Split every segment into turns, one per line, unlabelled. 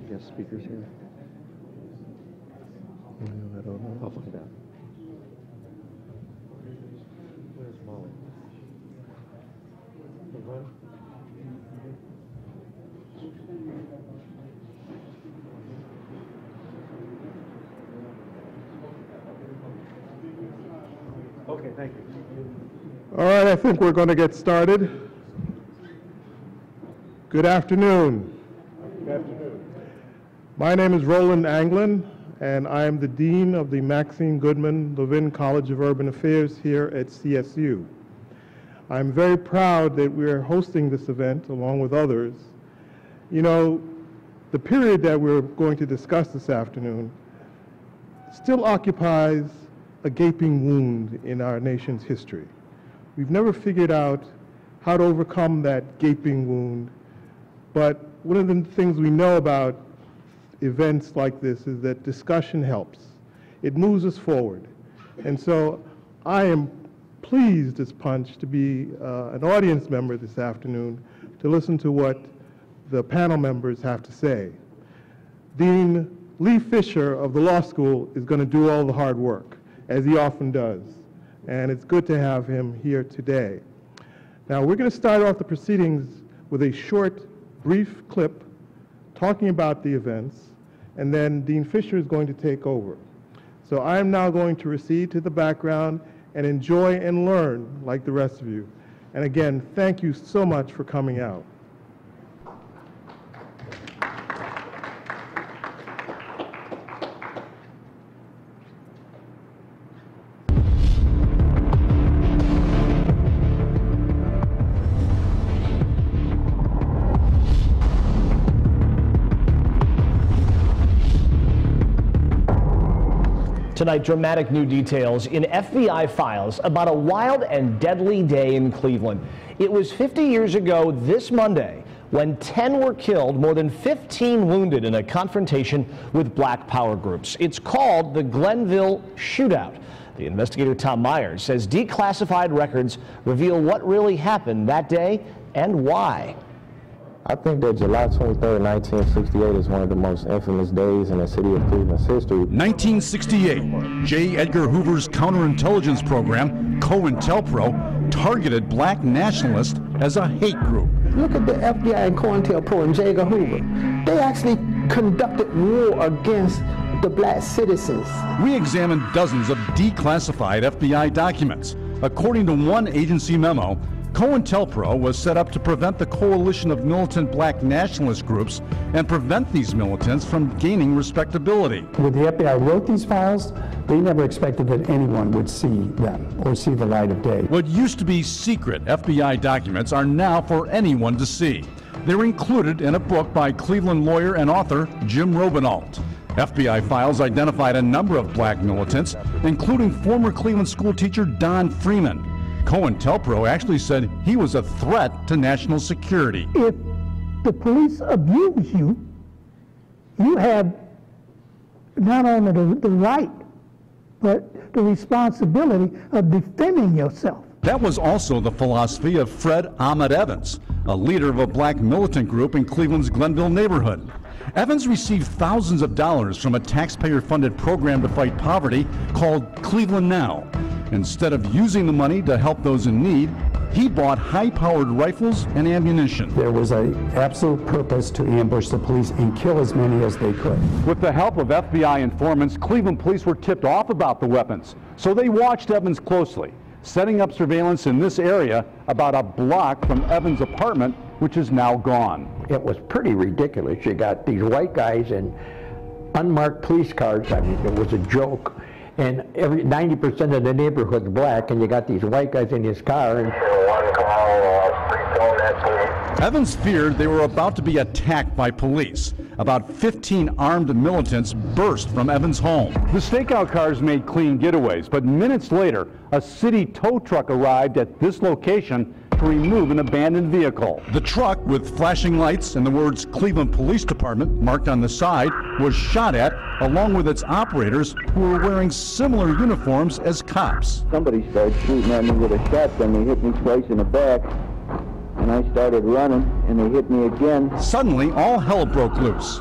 guest speakers here?
I don't know.
I'll find out.
Where's Molly? Okay, thank you.
All right, I think we're going to get started. Good afternoon.
Good afternoon.
My name is Roland Anglin, and I am the Dean of the Maxine Goodman Levin College of Urban Affairs here at CSU. I'm very proud that we're hosting this event along with others. You know, the period that we're going to discuss this afternoon still occupies a gaping wound in our nation's history. We've never figured out how to overcome that gaping wound, but one of the things we know about events like this is that discussion helps. It moves us forward. And so I am pleased as punch to be an audience member this afternoon to listen to what the panel members have to say. Dean Lee Fisher of the law school is going to do all the hard work, as he often does. And it's good to have him here today. Now, we're going to start off the proceedings with a short, brief clip talking about the events, and then Dean Fisher is going to take over. So I am now going to recede to the background and enjoy and learn like the rest of you. And again, thank you so much for coming out.
Tonight, dramatic new details in FBI files about a wild and deadly day in Cleveland. It was 50 years ago this Monday when 10 were killed, more than 15 wounded in a confrontation with black power groups. It's called the Glenville Shootout. The investigator Tom Myers says declassified records reveal what really happened that day and why.
I think that July 23rd, 1968 is one of the most infamous days in the city of Cleveland's history.
1968, J. Edgar Hoover's counterintelligence program, COINTELPRO, targeted black nationalists as a hate group.
Look at the FBI and COINTELPRO and J. Edgar Hoover. They actually conducted war against the black citizens.
We examined dozens of declassified FBI documents. According to one agency memo, COINTELPRO was set up to prevent the coalition of militant black nationalist groups and prevent these militants from gaining respectability.
When the FBI wrote these files, they never expected that anyone would see them or see the light of day.
What used to be secret FBI documents are now for anyone to see. They're included in a book by Cleveland lawyer and author Jim Robinault. FBI files identified a number of black militants, including former Cleveland school teacher Don Freeman. COINTELPRO actually said he was a threat to national security.
If the police abuse you, you have not only the right, but the responsibility of defending yourself.
That was also the philosophy of Fred Ahmed Evans, a leader of a black militant group in Cleveland's Glenville neighborhood. Evans received thousands of dollars from a taxpayer-funded program to fight poverty called Cleveland Now. Instead of using the money to help those in need, he bought high-powered rifles and ammunition.
There was an absolute purpose to ambush the police and kill as many as they could.
With the help of FBI informants, Cleveland police were tipped off about the weapons, so they watched Evans closely, setting up surveillance in this area about a block from Evans' apartment, which is now gone.
It was pretty ridiculous. You got these white guys in unmarked police cars. I mean, it was a joke. And 90% of the neighborhood's black, and you got these white guys in his car. And
Evans feared they were about to be attacked by police. About 15 armed militants burst from Evans' home.
The stakeout cars made clean getaways, but minutes later, a city tow truck arrived at this location to remove an abandoned vehicle.
The truck, with flashing lights and the words Cleveland Police Department marked on the side, was shot at, along with its operators, who were wearing similar uniforms as cops.
Somebody started shooting at me with a shotgun. They hit me twice in the back, and I started running, and they hit me again.
Suddenly, all hell broke loose.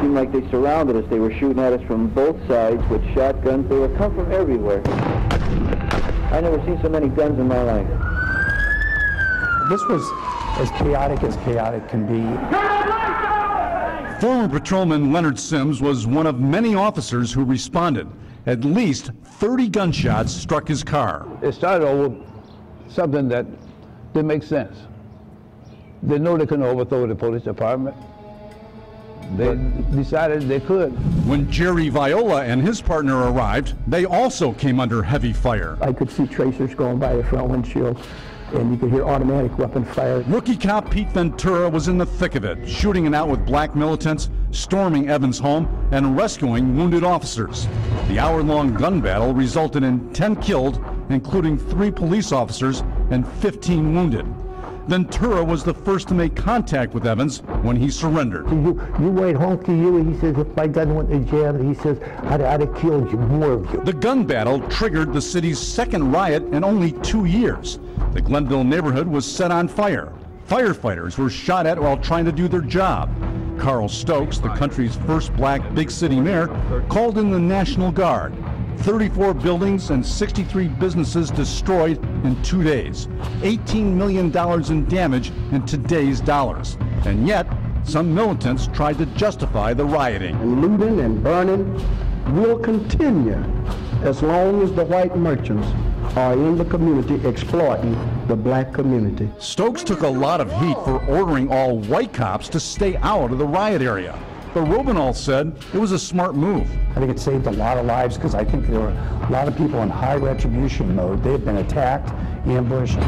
seemed like they surrounded us. They were shooting at us from both sides with shotguns. They would come from everywhere. I never seen so many guns in my life.
This was as chaotic can be.
Former patrolman Leonard Sims was one of many officers who responded. At least 30 gunshots struck his car.
It started over something that didn't make sense. They know they couldn't overthrow the police department. They decided they could.
When Jerry Viola and his partner arrived, they also came under heavy fire.
I could see tracers going by the front windshield, and you could hear automatic weapon fire.
Rookie cop Pete Ventura was in the thick of it, shooting it out with black militants, storming Evans' home, and rescuing wounded officers. The hour-long gun battle resulted in 10 killed, including 3 police officers and 15 wounded. Ventura was the first to make contact with Evans when he surrendered.
You wait home to you, he says, if my gun went in jam, he says, I'd have killed you, more of you.
The gun battle triggered the city's second riot in only 2 years. The Glenville neighborhood was set on fire. Firefighters were shot at while trying to do their job. Carl Stokes, the country's first black big city mayor, called in the National Guard. 34 buildings and 63 businesses destroyed in 2 days. $18 million in damage in today's dollars. And yet, some militants tried to justify the rioting.
And looting and burning will continue as long as the white merchants are in the community exploiting the black community.
Stokes took a lot of heat for ordering all white cops to stay out of the riot area. But Robinall said it was a smart move.
I think it saved a lot of lives because I think there were a lot of people in high retribution mode. They had been attacked, ambushed.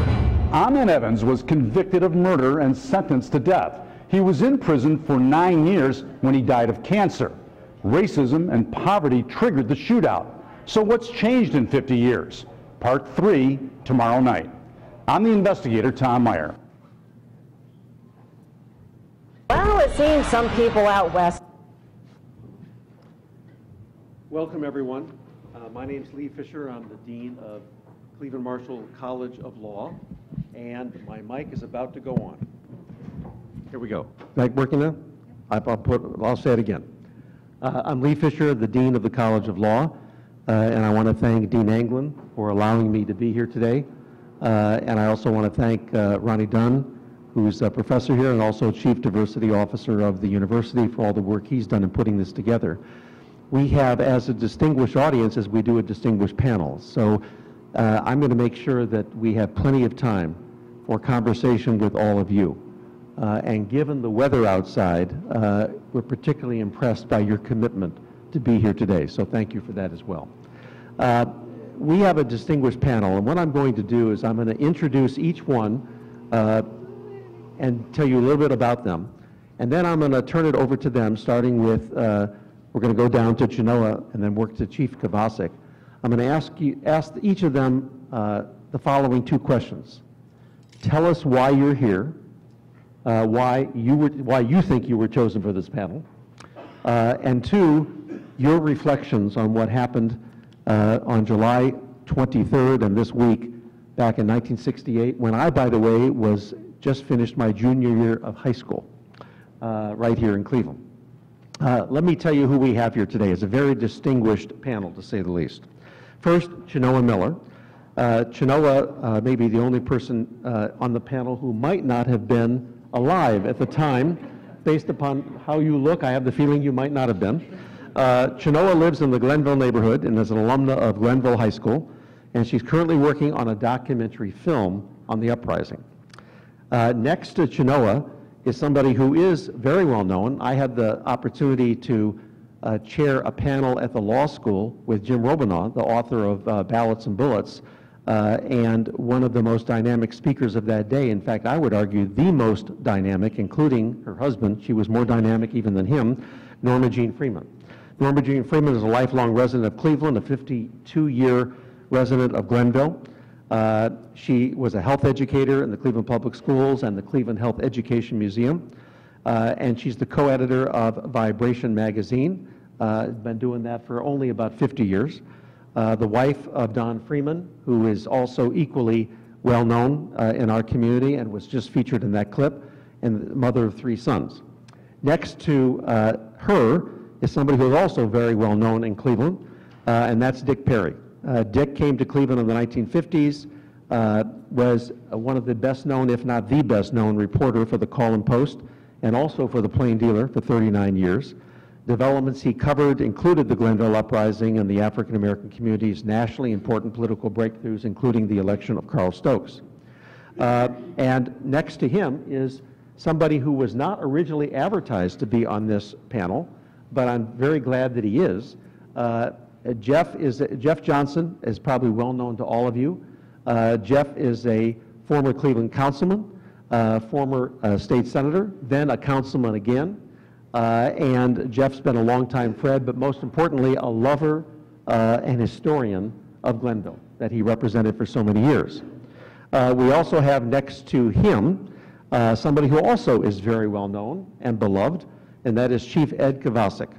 Ahman Evans was convicted of murder and sentenced to death. He was in prison for 9 years when he died of cancer. Racism and poverty triggered the shootout. So what's changed in 50 years? Part 3 tomorrow night. I'm the investigator, Tom Meyer.
Well, it seems some people out west.
Welcome, everyone. My name is Lee Fisher. I'm the Dean of Cleveland Marshall College of Law, and my mic is about to go on. Here we go. Mic working now? I'll say it again. I'm Lee Fisher, the Dean of the College of Law, and I want to thank Dean Anglin for allowing me to be here today. And I also want to thank Ronnie Dunn, who's a professor here and also Chief Diversity Officer of the university, for all the work he's done in putting this together. We have, as a distinguished audience, as we do a distinguished panel. So I'm going to make sure that we have plenty of time for conversation with all of you. And given the weather outside, we're particularly impressed by your commitment to be here today. So thank you for that as well. We have a distinguished panel, and what I'm going to do is I'm going to introduce each one and tell you a little bit about them. And then I'm going to turn it over to them, starting with, we're going to go down to Genoa and then work to Chief Kovacic. I'm going to ask each of them the following 2 questions. Tell us why you're here, why you think you were chosen for this panel, and 2, your reflections on what happened on July 23rd and this week back in 1968, when I, by the way, was just finished my junior year of high school right here in Cleveland. Let me tell you who we have here today. It's a very distinguished panel, to say the least. First, Chenoa Miller. Chenoa may be the only person on the panel who might not have been alive at the time. Based upon how you look, I have the feeling you might not have been. Chenoa lives in the Glenville neighborhood and is an alumna of Glenville High School, and she's currently working on a documentary film on the uprising. Next to Chenoa is somebody who is very well known. I had the opportunity to chair a panel at the law school with Jim Robineau, the author of Ballots and Bullets, and one of the most dynamic speakers of that day. In fact, I would argue the most dynamic, including her husband. She was more dynamic even than him, Norma Jean Freeman. Norma Jean Freeman is a lifelong resident of Cleveland, a 52-year resident of Glenville. She was a health educator in the Cleveland Public Schools and the Cleveland Health Education Museum. And she's the co-editor of Vibration magazine. Been doing that for only about 50 years. The wife of Don Freeman, who is also equally well known in our community and was just featured in that clip, and the mother of 3 sons. Next to
her is somebody who is also very well known in Cleveland, and that's Dick Perry. Dick came to Cleveland in the 1950s, was one of the best known, if not the best known, reporter for the Call and Post, and also for the Plain Dealer for 39 years. Developments he covered included the Glenville uprising and the African American community's nationally important political breakthroughs, including the election of Carl Stokes. And next to him is somebody who was not originally advertised to be on this panel, but I'm very glad that he is. Jeff Johnson is probably well known to all of you. Jeff is a former Cleveland councilman, former state senator, then a councilman again. And Jeff's been a longtime friend, but most importantly, a lover and historian of Glenville that he represented for so many years. We also have next to him somebody who also is very well known and beloved, and that is Chief Ed Kovacic.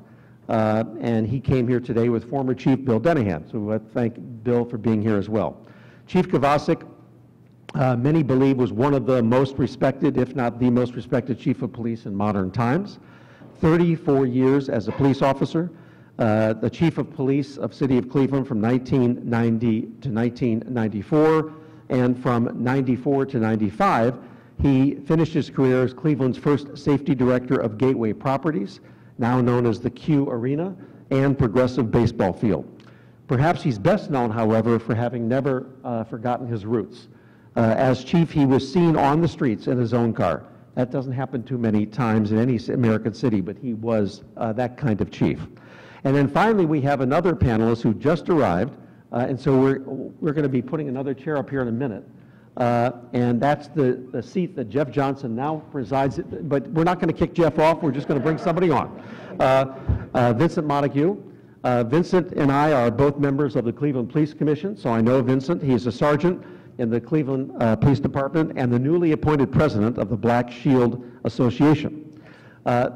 And he came here today with former Chief Bill Denahan, so we want to thank Bill for being here as well. Chief Kovacic, many believe, was one of the most respected, if not the most respected chief of police in modern times. 34 years as a police officer, the chief of police of City of Cleveland from 1990 to 1994, and from 94 to 95, he finished his career as Cleveland's first safety director of Gateway Properties, now known as the Q Arena, and Progressive Baseball Field. Perhaps he's best known, however, for having never forgotten his roots. As chief, he was seen on the streets in his own car. That doesn't happen too many times in any American city, but he was that kind of chief. And then finally, we have another panelist who just arrived, and so we're going to be putting another chair up here in a minute. And that's the seat that Jeff Johnson now presides at, but we're not going to kick Jeff off, we're just going to bring somebody on. Vincent Montague. Vincent and I are both members of the Cleveland Police Commission, so I know Vincent. He's a sergeant in the Cleveland Police Department and the newly appointed president of the Black Shield Association.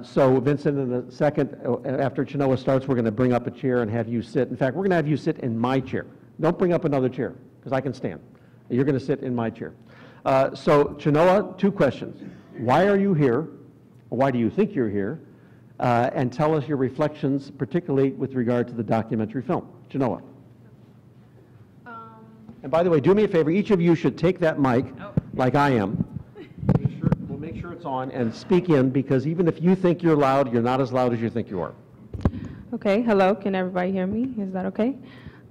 So Vincent, in a second, after Chenoa starts, we're going to bring up a chair and have you sit. In fact, we're going to have you sit in my chair. Don't bring up another chair, because I can stand. You're going to sit in my chair. So Chenoa, two questions. Why are you here? Why do you think you're here? And tell us your reflections, particularly with regard to the documentary film. Chenoa. And by the way, do me a favor, each of you should take that mic, like I am. We'll make sure it's on, and speak in, because even if you think you're loud, you're not as loud as you think you are.
Okay, hello, can everybody hear me? Is that okay?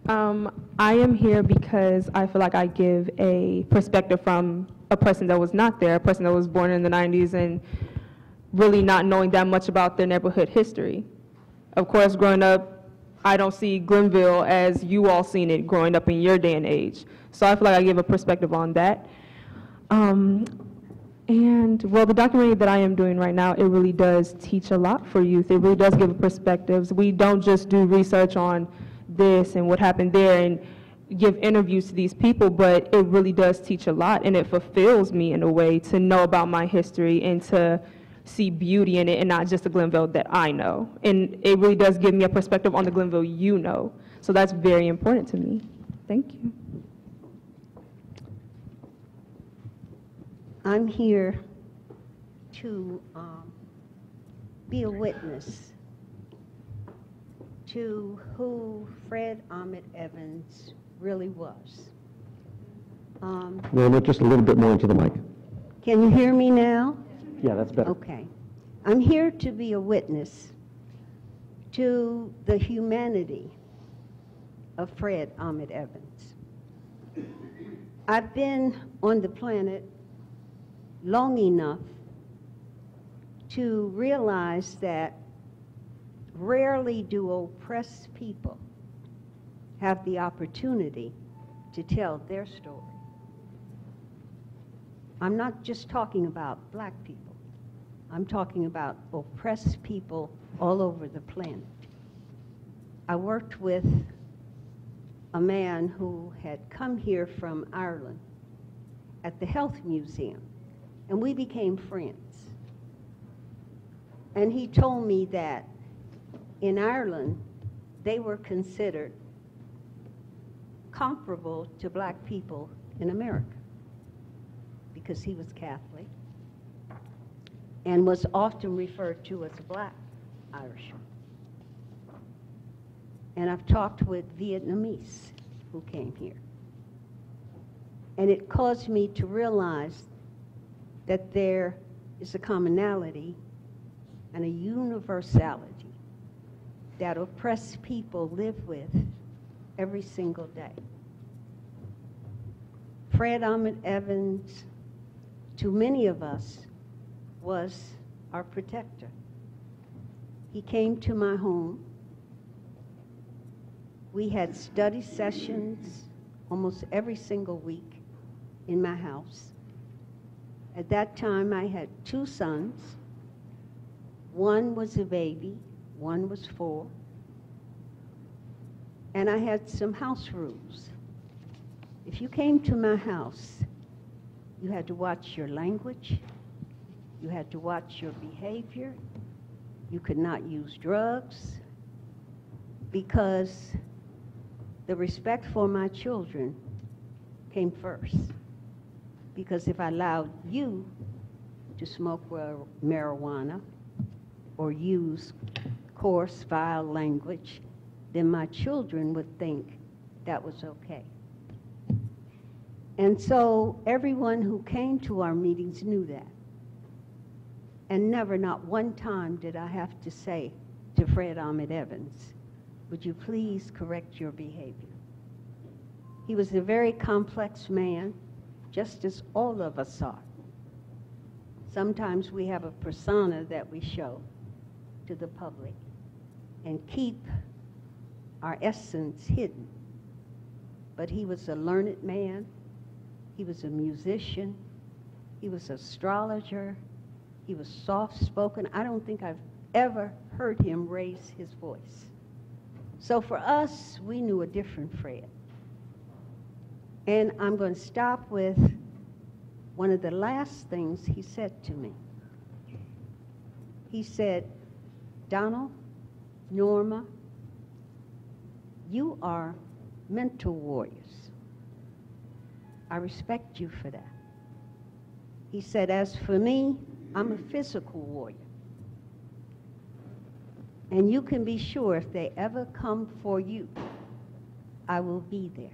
I am here because I feel like I give a perspective from a person that was not there, a person that was born in the 90s and really not knowing that much about their neighborhood history. Of course, growing up, I don't see Glenville as you all seen it growing up in your day and age. So I feel like I give a perspective on that. And well, the documentary that I am doing right now, it really does teach a lot for youth. It really does give perspectives. We don't just do research on this and what happened there and give interviews to these people, but it really does teach a lot, and it fulfills me in a way to know about my history and to see beauty in it and not just the Glenville that I know. And it really does give me a perspective on the Glenville you know. So that's very important to me. Thank you.
I'm here to be a witness to who Fred Ahmed Evans really was.
No, just a little bit more into the mic.
Can you hear me now?
Yeah, that's better.
Okay. I'm here to be a witness to the humanity of Fred Ahmed Evans. I've been on the planet long enough to realize that rarely do oppressed people have the opportunity to tell their story. I'm not just talking about black people. I'm talking about oppressed people all over the planet. I worked with a man who had come here from Ireland at the Health Museum, and we became friends. And he told me that in Ireland, they were considered comparable to black people in America because he was Catholic and was often referred to as a black. Irishman. And I've talked with Vietnamese who came here. And it caused me to realize that there is a commonality and a universality that oppressed people live with every single day. Fred Ahmed Evans, to many of us, was our protector. He came to my home. We had study sessions almost every single week in my house. At that time, I had 2 sons. One was a baby, one was 4. And I had some house rules. If you came to my house, you had to watch your language, you had to watch your behavior, you could not use drugs, because the respect for my children came first. Because if I allowed you to smoke marijuana or use coarse, vile language, then my children would think that was okay. And so everyone who came to our meetings knew that. And never, not one time did I have to say to Fred Ahmed Evans, would you please correct your behavior? He was a very complex man, just as all of us are. Sometimes we have a persona that we show to the public and keep our essence hidden. But he was a learned man, he was a musician, he was an astrologer, he was soft-spoken. I don't think I've ever heard him raise his voice. So for us, we knew a different Fred. And I'm going to stop with one of the last things he said to me. He said, Donald, Norma, you are mental warriors. I respect you for that. He said, as for me, I'm a physical warrior. And you can be sure if they ever come for you, I will be there.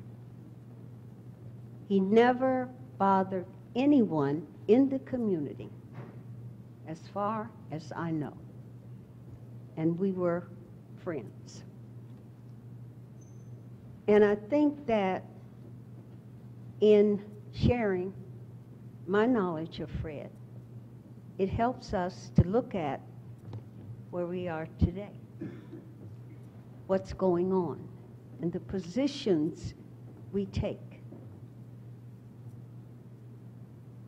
He never bothered anyone in the community, as far as I know. And we were friends. And I think that in sharing my knowledge of Fred, it helps us to look at where we are today, what's going on, and the positions we take.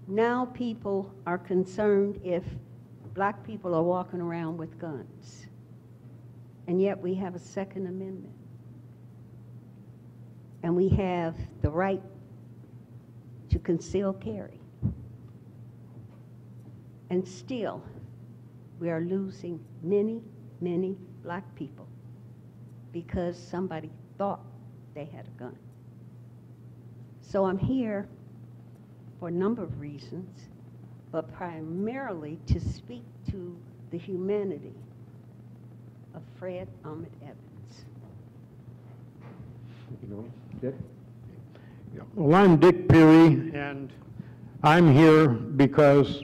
Now people are concerned if black people are walking around with guns, and yet we have a Second Amendment. And we have the right to conceal carry. And still, we are losing many, many black people because somebody thought they had a gun. So I'm here for a number of reasons, but primarily to speak to the humanity of Fred Ahmed Evans.
Dick? Well, I'm Dick Peary, and I'm here because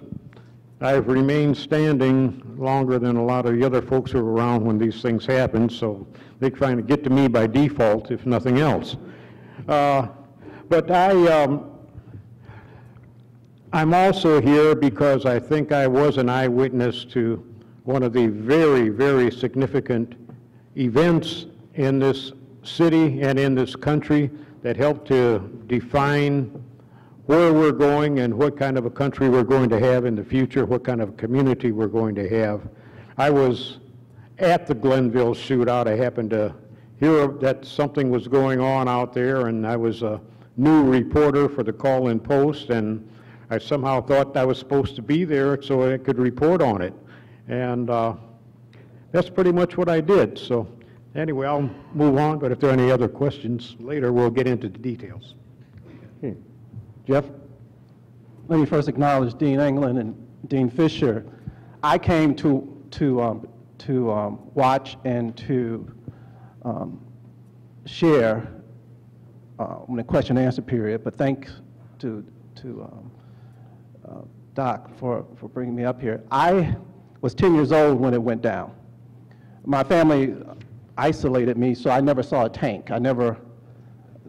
I've remained standing longer than a lot of the other folks who were around when these things happened, so they kind of get to me by default, if nothing else. But I'm also here because I think I was an eyewitness to one of the very, very significant events in this city and in this country that helped to define where we're going and what kind of a country we're going to have in the future, what kind of community we're going to have. I was at the Glenville shootout. I happened to hear that something was going on out there, and I was a new reporter for the Call-in Post, and I somehow thought I was supposed to be there so I could report on it. And that's pretty much what I did. So anyway, I'll move on, but if there are any other questions later, we'll get into the details.
Okay. Jeff? Let me first acknowledge Dean Anglin and Dean Fisher. I came to
to watch and to share in the question and answer period, but thanks to Doc for bringing me up here. I was 10 years old when it went down. My family isolated me, so I never saw a tank. I never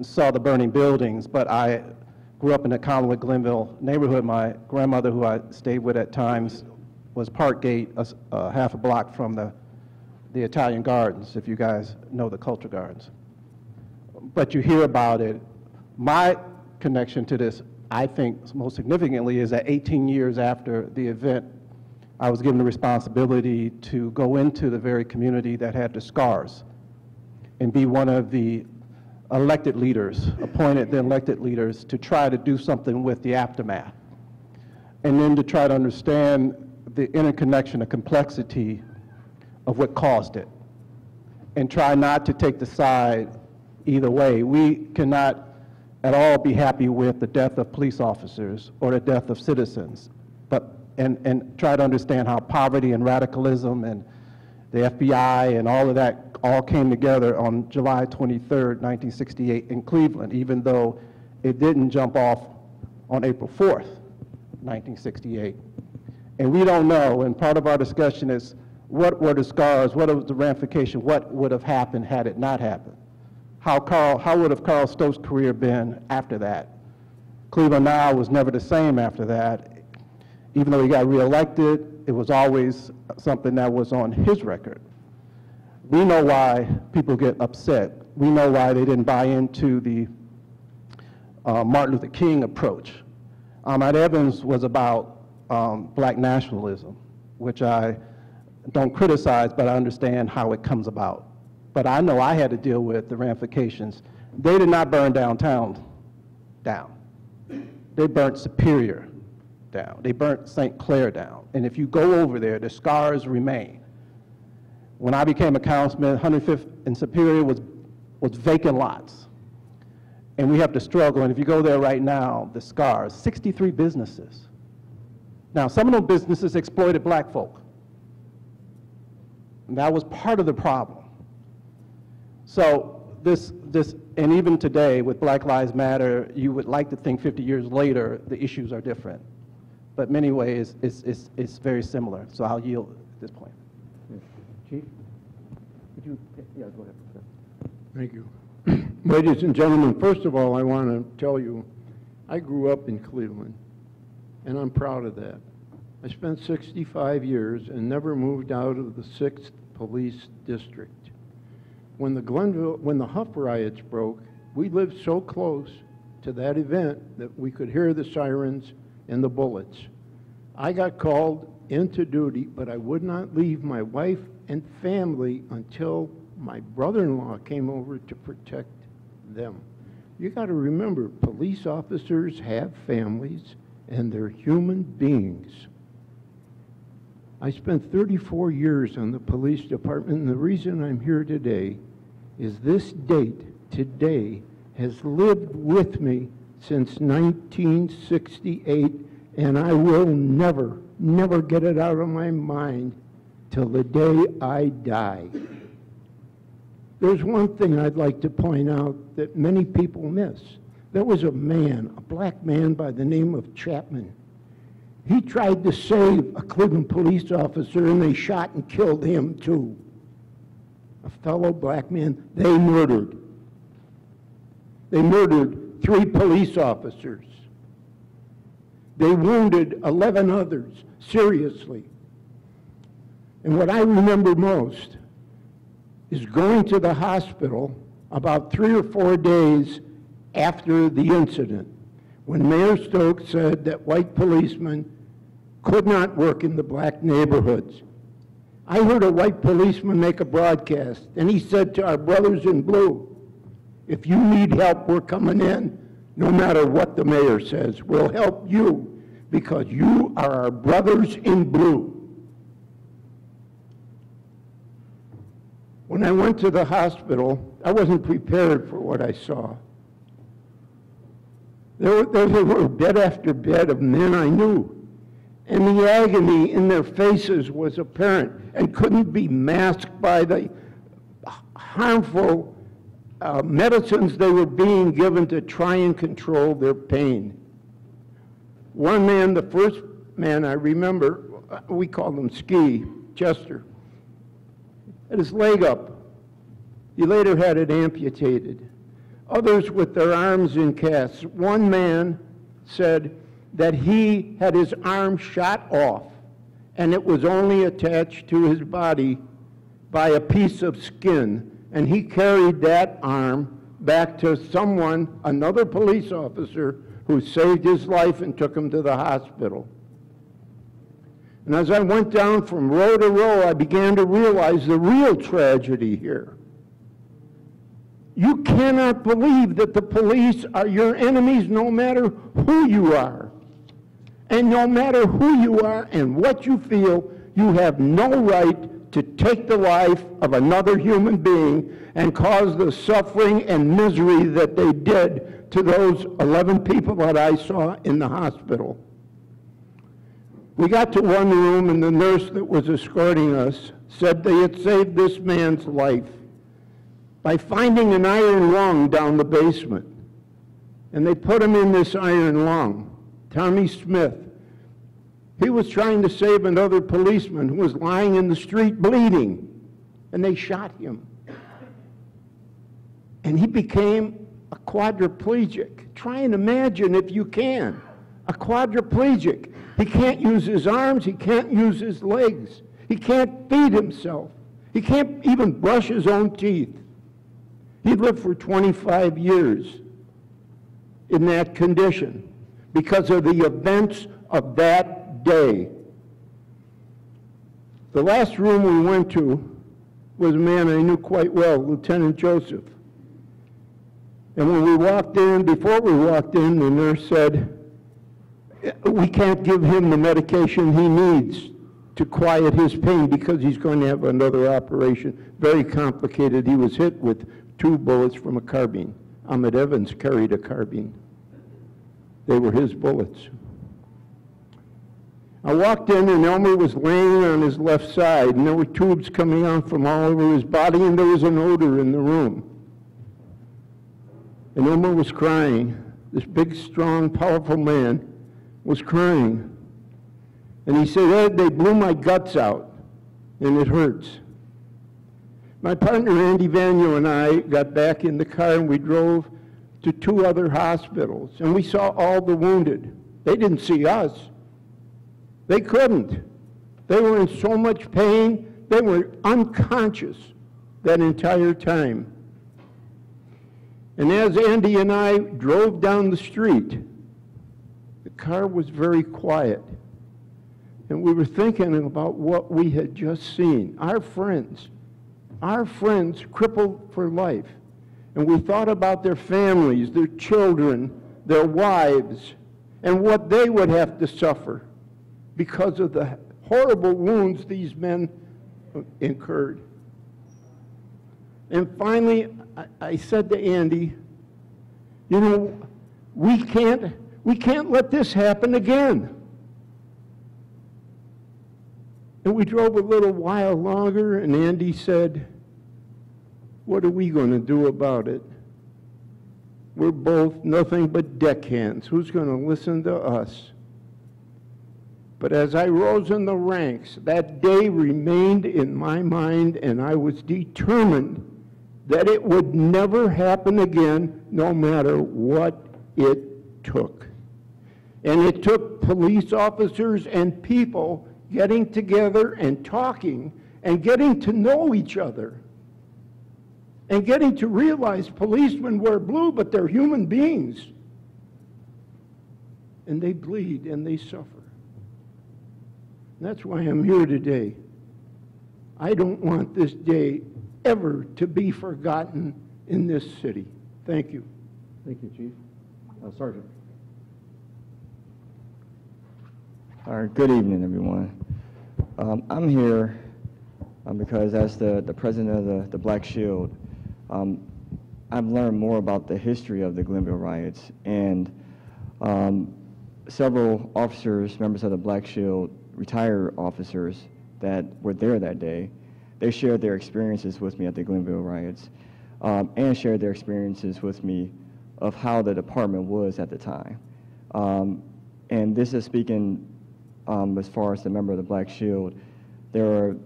saw the burning buildings, but I grew up in the Conway Glenville neighborhood. My grandmother, who I stayed with at times, was Parkgate, half a block from the Italian Gardens, if you guys know the Culture Gardens. But you hear about it. My connection to this, I think most significantly, is that 18 years after the event, I was given the responsibility to go into the very community that had the scars and be one of the elected leaders, appointed the elected leaders, to try to do something with the aftermath. And then to try to understand the interconnection, the complexity of what caused it. And try not to take the side either way. We cannot at all be happy with the death of police officers or the death of citizens, but and try to understand how poverty and radicalism and the FBI and all of that all came together on July 23rd, 1968 in Cleveland, even though it didn't jump off on April 4th, 1968. And we don't know, and part of our discussion is what were the scars, what was the ramification, what would have happened had it not happened? How would have Carl Stokes' career been after that? Cleveland now was never the same after that. Even though he got reelected, it was always something that was on his record. We know why people get upset. We know why they didn't buy into the Martin Luther King approach. Ahmaud Evans was about black nationalism, which I don't criticize, but I understand how it comes about. But I know I had to deal with the ramifications. They did not burn downtown down. They burnt Superior down. They burnt St. Clair down. And if you go over there, the scars remain. When I became a councilman, 105th and Superior was vacant lots. And we have to struggle. And if you go there right now, the scars, 63 businesses. Now, some of those businesses exploited black folk. And that was part of the problem. So and even today with Black Lives Matter, you would like to think 50 years later, the issues are different. But in many ways, it's very similar. So I'll yield at this point.
Chief? Would you, yeah, go ahead. Thank you. Ladies and gentlemen, first of all, I want to tell you, I grew up in Cleveland, and I'm proud of that. I spent 65 years and never moved out of the 6th Police District. When the Hough riots broke, we lived so close to that event that we could hear the sirens and the bullets. I got called into duty, but I would not leave my wife and family until my brother-in-law came over to protect them. You got to remember, police officers have families and they're human beings. I spent 34 years on the police department, and the reason I'm here today is this date, today, has lived with me since 1968, and I will never, never get it out of my mind till the day I die. There's one thing I'd like to point out that many people miss. There was a man, a black man by the name of Chapman. He tried to save a Cleveland police officer, and they shot and killed him too. A fellow black man they murdered. They murdered 3 police officers. They wounded 11 others seriously. And what I remember most is going to the hospital about 3 or 4 days after the incident, when Mayor Stokes said that white policemen could not work in the black neighborhoods. I heard a white policeman make a broadcast, and he said to our brothers in blue, if you need help, we're coming in. No matter what the mayor says, we'll help you because you are our brothers in blue. When I went to the hospital, I wasn't prepared for what I saw. There were bed after bed of men I knew. And the agony in their faces was apparent and couldn't be masked by the harmful medicines they were being given to try and control their pain. One man, the first man I remember, we called him Ski, Chester, had his leg up. He later had it amputated. Others with their arms in casts. One man said that he had his arm shot off and it was only attached to his body by a piece of skin, and he carried that arm back to someone, another police officer, who saved his life and took him to the hospital. And as I went down from row to row, I began to realize the real tragedy here. You cannot believe that the police are your enemies no matter who you are. And no matter who you are and what you feel, you have no right to take the life of another human being and cause the suffering and misery that they did to those 11 people that I saw in the hospital. We got to one room, and the nurse that was escorting us said they had saved this man's life by finding an iron lung down the basement. And they put him in this iron lung. Tommy Smith. He was trying to save another policeman who was lying in the street bleeding, and they shot him. And he became a quadriplegic. Try and imagine, if you can, a quadriplegic. He can't use his arms, he can't use his legs, he can't feed himself, he can't even brush his own teeth. He lived for 25 years in that condition because of the events of that day. The last room we went to was a man I knew quite well, Lieutenant Joseph. And when we walked in, before we walked in, the nurse said, we can't give him the medication he needs to quiet his pain because he's going to have another operation. Very complicated. He was hit with 2 bullets from a carbine. Ahmed Evans carried a carbine. They were his bullets. I walked in, and Elmer was laying on his left side, and there were tubes coming out from all over his body, and there was an odor in the room. And Elmer was crying. This big, strong, powerful man was crying. And he said, Ed, they blew my guts out, and it hurts. My partner, Andy Vanyo, and I got back in the car, and we drove to 2 other hospitals, and we saw all the wounded. They didn't see us. They couldn't. They were in so much pain, they were unconscious that entire time. And as Andy and I drove down the street, the car was very quiet. And we were thinking about what we had just seen. Our friends crippled for life. And we thought about their families, their children, their wives, and what they would have to suffer because of the horrible wounds these men incurred. And finally, I said to Andy, you know, we can't let this happen again. And we drove a little while longer, and Andy said, what are we going to do about it? We're both nothing but deckhands. Who's going to listen to us? But as I rose in the ranks, that day remained in my mind, and I was determined that it would never happen again, no matter what it took. And it took police officers and people getting together and talking and getting to know each other and getting to realize policemen wear blue, but they're human beings. And they bleed and they suffer. And that's why I'm here today. I don't want this day ever to be forgotten in this city. Thank you.
Thank you, Chief. Sergeant.
All right, good evening, everyone. I'm here because as the president of the Black Shield, I've learned more about the history of the Glenville riots, and several officers, members of the Black Shield, retired officers that were there that day. They shared their experiences with me at the Glenville riots and shared their experiences with me of how the department was at the time. And this is speaking as far as the member of the Black Shield. There were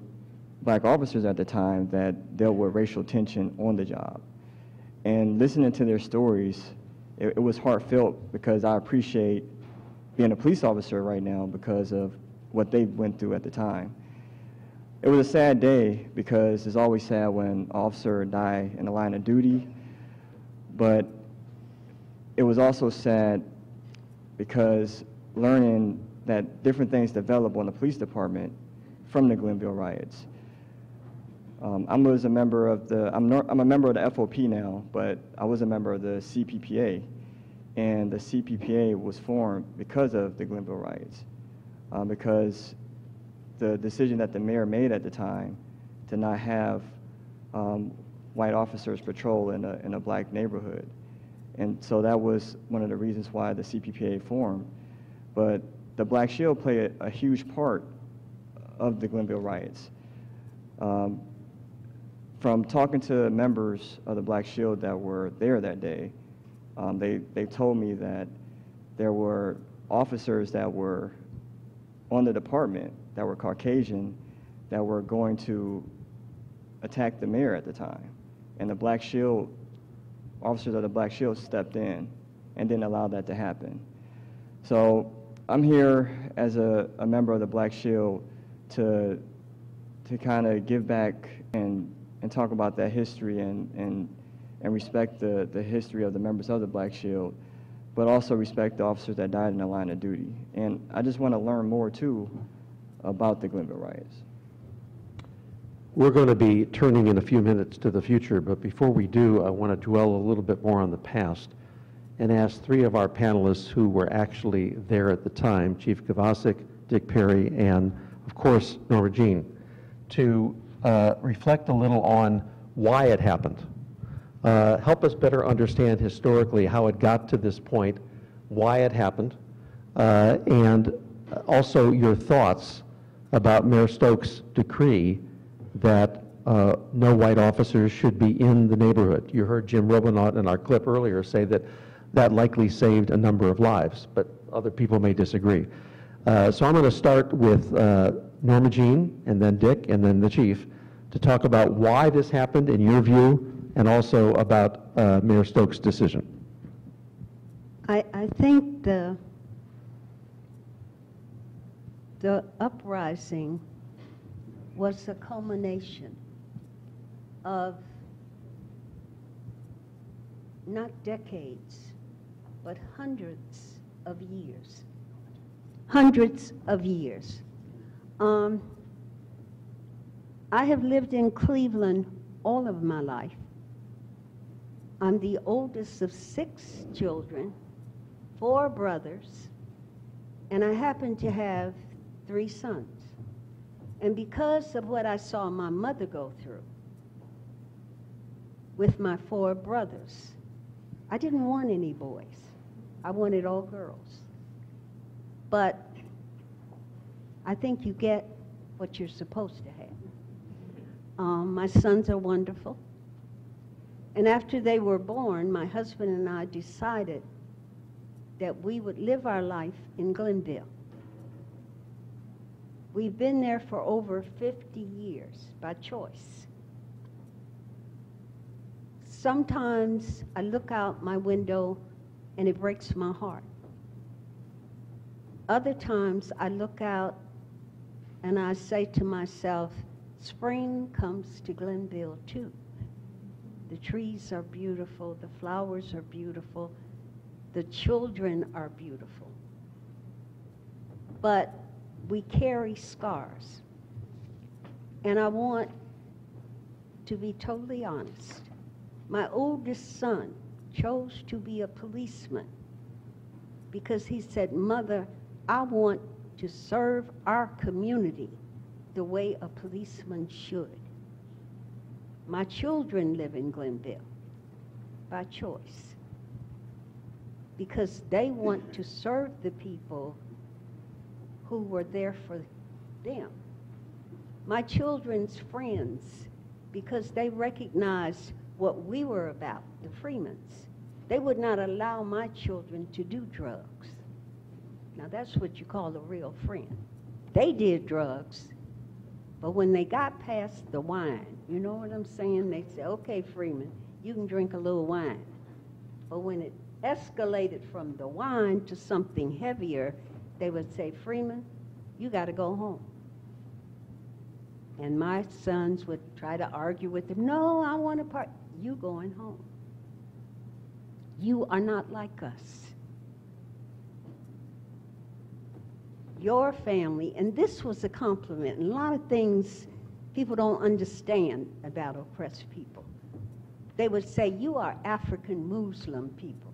Black officers at the time that dealt with racial tension on the job. And listening to their stories, it was heartfelt because I appreciate being a police officer right now because of what they went through at the time. It was a sad day because it's always sad when an officer dies in the line of duty, but it was also sad because learning that different things develop on the police department from the Glenville riots. I'm a member of the FOP now, but I was a member of the CPPA, and the CPPA was formed because of the Glenville riots, because the decision that the mayor made at the time to not have white officers patrol in a Black neighborhood. And so that was one of the reasons why the CPPA formed. But the Black Shield played a huge part of the Glenville riots. From talking to members of the Black Shield that were there that day, they told me that there were officers that were on the department that were Caucasian that were going to attack the mayor at the time. And the Black Shield, officers of the Black Shield stepped in and didn't allow that to happen. So I'm here as a member of the Black Shield to kind of give back and talk about that history and respect the history of the members of the Black Shield, but also respect the officers that died in the line of duty. And I just want to learn more, too, about the Glenville riots.
We're going to be turning in a few minutes to the future, but before we do, I want to dwell a little bit more on the past and ask three of our panelists who were actually there at the time, Chief Kovacic, Dick Perry, and, of course, Norma Jean, to reflect a little on why it happened. Help us better understand historically how it got to this point, why it happened, and also your thoughts about Mayor Stokes' decree that no white officers should be in the neighborhood. You heard Jim Robinaugh in our clip earlier say that that likely saved a number of lives, but other people may disagree. So I'm going to start with Norma Jean, and then Dick, and then the Chief, to talk about why this happened in your view, and also about Mayor Stokes' decision.
I think the uprising was a culmination of not decades, but hundreds of years. Hundreds of years. I have lived in Cleveland all of my life. I'm the oldest of 6 children, 4 brothers, and I happen to have 3 sons. And because of what I saw my mother go through with my 4 brothers, I didn't want any boys. I wanted all girls. But I think you get what you're supposed to have. My sons are wonderful. And after they were born, my husband and I decided that we would live our life in Glenville. We've been there for over 50 years by choice. Sometimes I look out my window and it breaks my heart. Other times I look out and I say to myself, spring comes to Glenville too. The trees are beautiful, the flowers are beautiful, the children are beautiful. But we carry scars. And I want to be totally honest. My oldest son chose to be a policeman because he said, Mother, I want to serve our community the way a policeman should. My children live in Glenville by choice. because they want to serve the people who were there for them. My children's friends, because they recognized what we were about, the Freemans, they would not allow my children to do drugs. Now that's what you call a real friend. They did drugs, but when they got past the wine, you know what I'm saying? They said, okay, Freeman, you can drink a little wine. But when it escalated from the wine to something heavier, they would say, Freeman, you got to go home. And my sons would try to argue with them, no, I want to part. You going home. You are not like us. Your family, and this was a compliment, and a lot of things people don't understand about oppressed people. They would say, you are African Muslim people.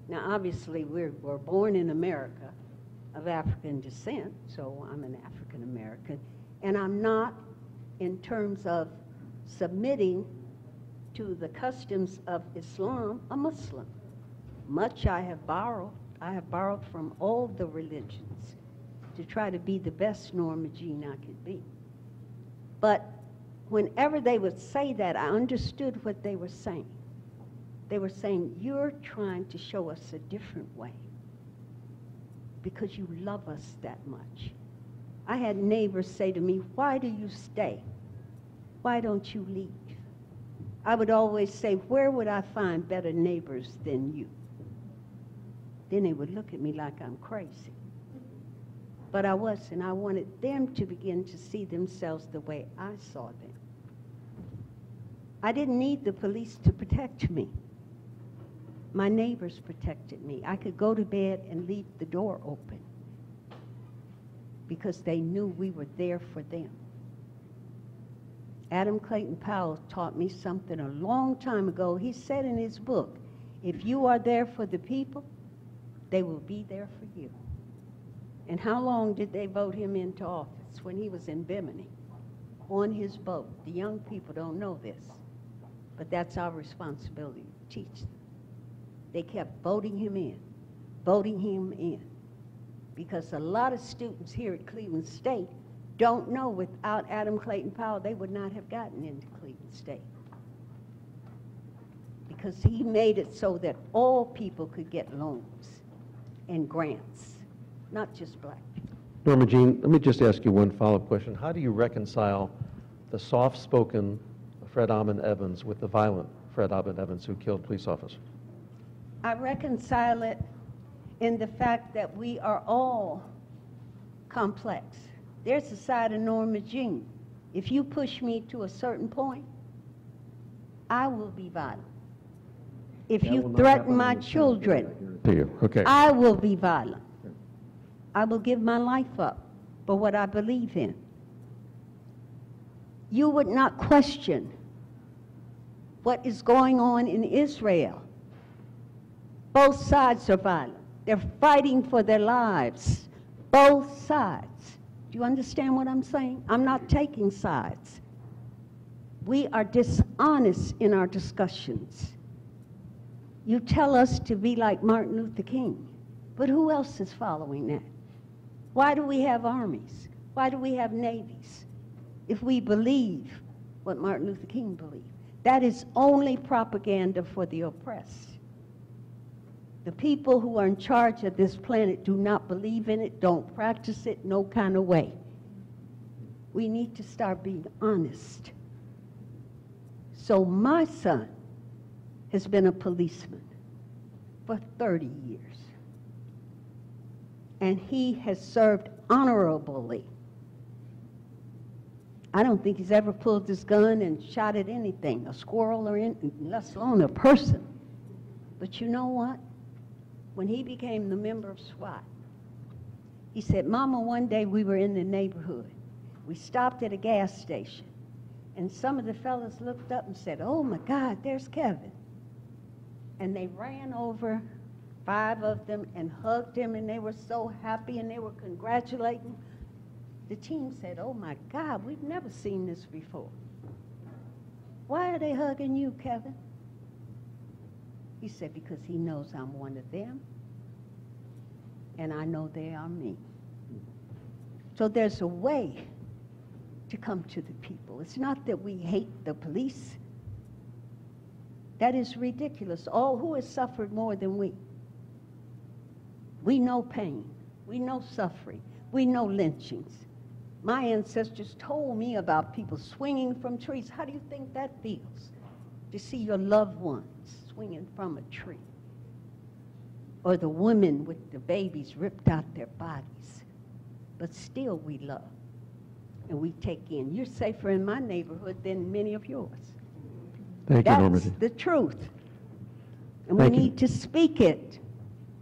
Now, obviously, we're born in America of African descent, so I'm an African American, and I'm not, in terms of submitting to the customs of Islam, a Muslim. Much I have borrowed. I have borrowed from all the religions to try to be the best Norma Jean I could be. But whenever they would say that, I understood what they were saying. They were saying, you're trying to show us a different way because you love us that much. I had neighbors say to me, why do you stay? Why don't you leave? I would always say, where would I find better neighbors than you? Then they would look at me like I'm crazy. But I wasn't. I wanted them to begin to see themselves the way I saw them. I didn't need the police to protect me. My neighbors protected me. I could go to bed and leave the door open because they knew we were there for them. Adam Clayton Powell taught me something a long time ago. He said in his book, if you are there for the people, they will be there for you. And how long did they vote him into office? When he was in Bimini, on his boat. The young people don't know this, but that's our responsibility to teach them. They kept voting him in, because a lot of students here at Cleveland State don't know without Adam Clayton Powell, they would not have gotten into Cleveland State. Because he made it so that all people could get loans and grants, not just black people.
Norma Jean, let me just ask you one follow-up question. How do you reconcile the soft-spoken Fred Ahman Evans with the violent Fred Ahman Evans who killed police officers?
I reconcile it in the fact that we are all complex. There's a side of Norma Jean. If you push me to a certain point, I will be violent. If you threaten my children,
Okay.
I will be violent. I will give my life up for what I believe in. You would not question what is going on in Israel. Both sides are violent. They're fighting for their lives. Both sides. Do you understand what I'm saying? I'm not taking sides. We are dishonest in our discussions. You tell us to be like Martin Luther King, but who else is following that? Why do we have armies? Why do we have navies? If we believe what Martin Luther King believed, that is only propaganda for the oppressed. The people who are in charge of this planet do not believe in it, don't practice it, no kind of way. We need to start being honest. So my son has been a policeman for 30 years. And he has served honorably. I don't think he's ever pulled his gun and shot at anything, a squirrel or anything, let alone a person. But you know what? When he became the member of SWAT, he said, Mama, one day we were in the neighborhood. We stopped at a gas station. And some of the fellas looked up and said, oh my God, there's Kevin. And they ran over, 5 of them, and hugged him, and they were so happy, and they were congratulating. The team said, oh my God, we've never seen this before. Why are they hugging you, Kevin? He said, because he knows I'm one of them, and I know they are me. So there's a way to come to the people. It's not that we hate the police. That is ridiculous. Who has suffered more than we? We know pain. We know suffering. We know lynchings. My ancestors told me about people swinging from trees. How do you think that feels? To see your loved ones swinging from a tree. Or the women with the babies ripped out their bodies. But still we love. And we take in. You're safer in my neighborhood than many of yours.
Thank you, Norma.
That's the truth. And
Thank
we
you.
need to speak it.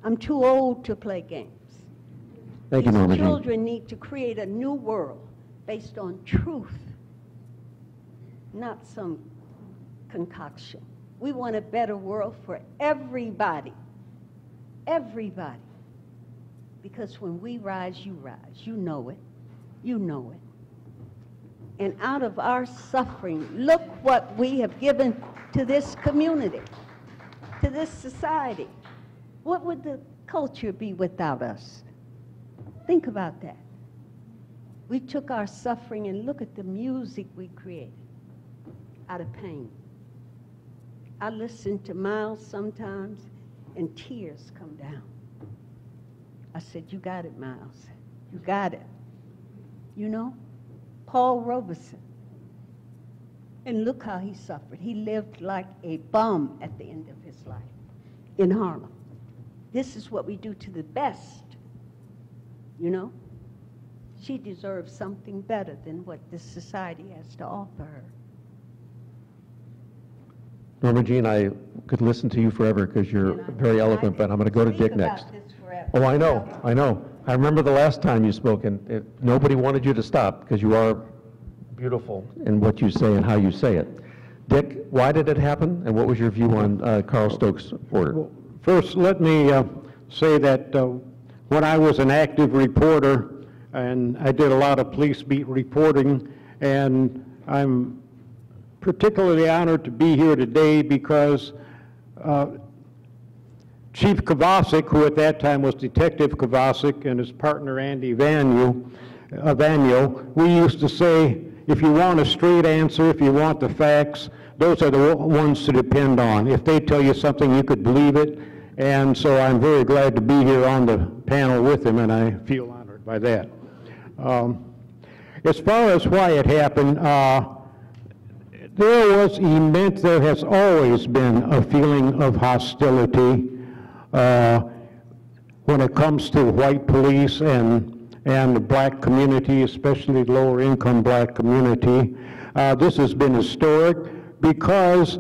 I'm too old to play games.
Thank you,
These
Norma Jean.
children need to create a new world based on truth, not some concoction. We want a better world for everybody. Everybody. Because when we rise, you rise. You know it. You know it. And out of our suffering, look what we have given to this community, to this society. What would the culture be without us? Think about that. We took our suffering and look at the music we created out of pain. I listen to Miles sometimes and tears come down. I said, you got it, Miles. You got it. You know? Paul Robeson. And look how he suffered. He lived like a bum at the end of his life in Harlem. This is what we do to the best. You know? She deserves something better than what this society has to offer her.
Norma Jean, I could listen to you forever because you're very eloquent, but I'm going to go to Dick next. Oh, I know, I know. I remember the last time you spoke, and nobody wanted you to stop because you are beautiful in what you say and how you say it. Dick, why did it happen, and what was your view on Carl Stokes' order?
Well, first, let me say that when I was an active reporter, and I did a lot of police beat reporting, and I'm particularly honored to be here today because Chief Kovacic, who at that time was Detective Kovacic, and his partner Andy Vanyo, we used to say, if you want a straight answer, if you want the facts, those are the ones to depend on. If they tell you something, you could believe it. And so I'm very glad to be here on the panel with him, and I feel honored by that. As far as why it happened, there has always been a feeling of hostility when it comes to white police and the black community, especially lower income black community. This has been historic because,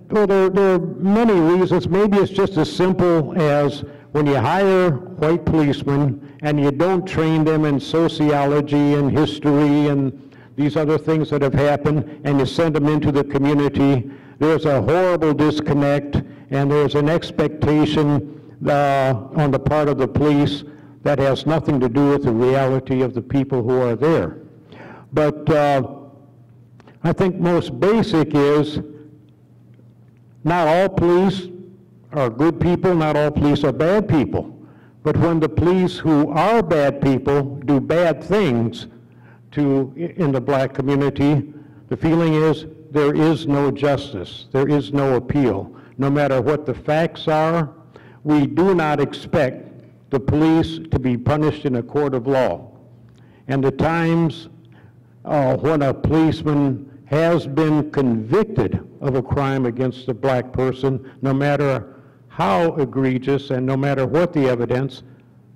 well, there are many reasons. Maybe it's just as simple as when you hire white policemen and you don't train them in sociology and history and these other things that have happened, and you send them into the community, there's a horrible disconnect, and there's an expectation on the part of the police that has nothing to do with the reality of the people who are there. But I think most basic is not all police are good people, not all police are bad people. But when the police who are bad people do bad things in the black community, the feeling is there is no justice, there is no appeal. No matter what the facts are, we do not expect the police to be punished in a court of law. And the times when a policeman has been convicted of a crime against a black person, no matter how egregious and no matter what the evidence,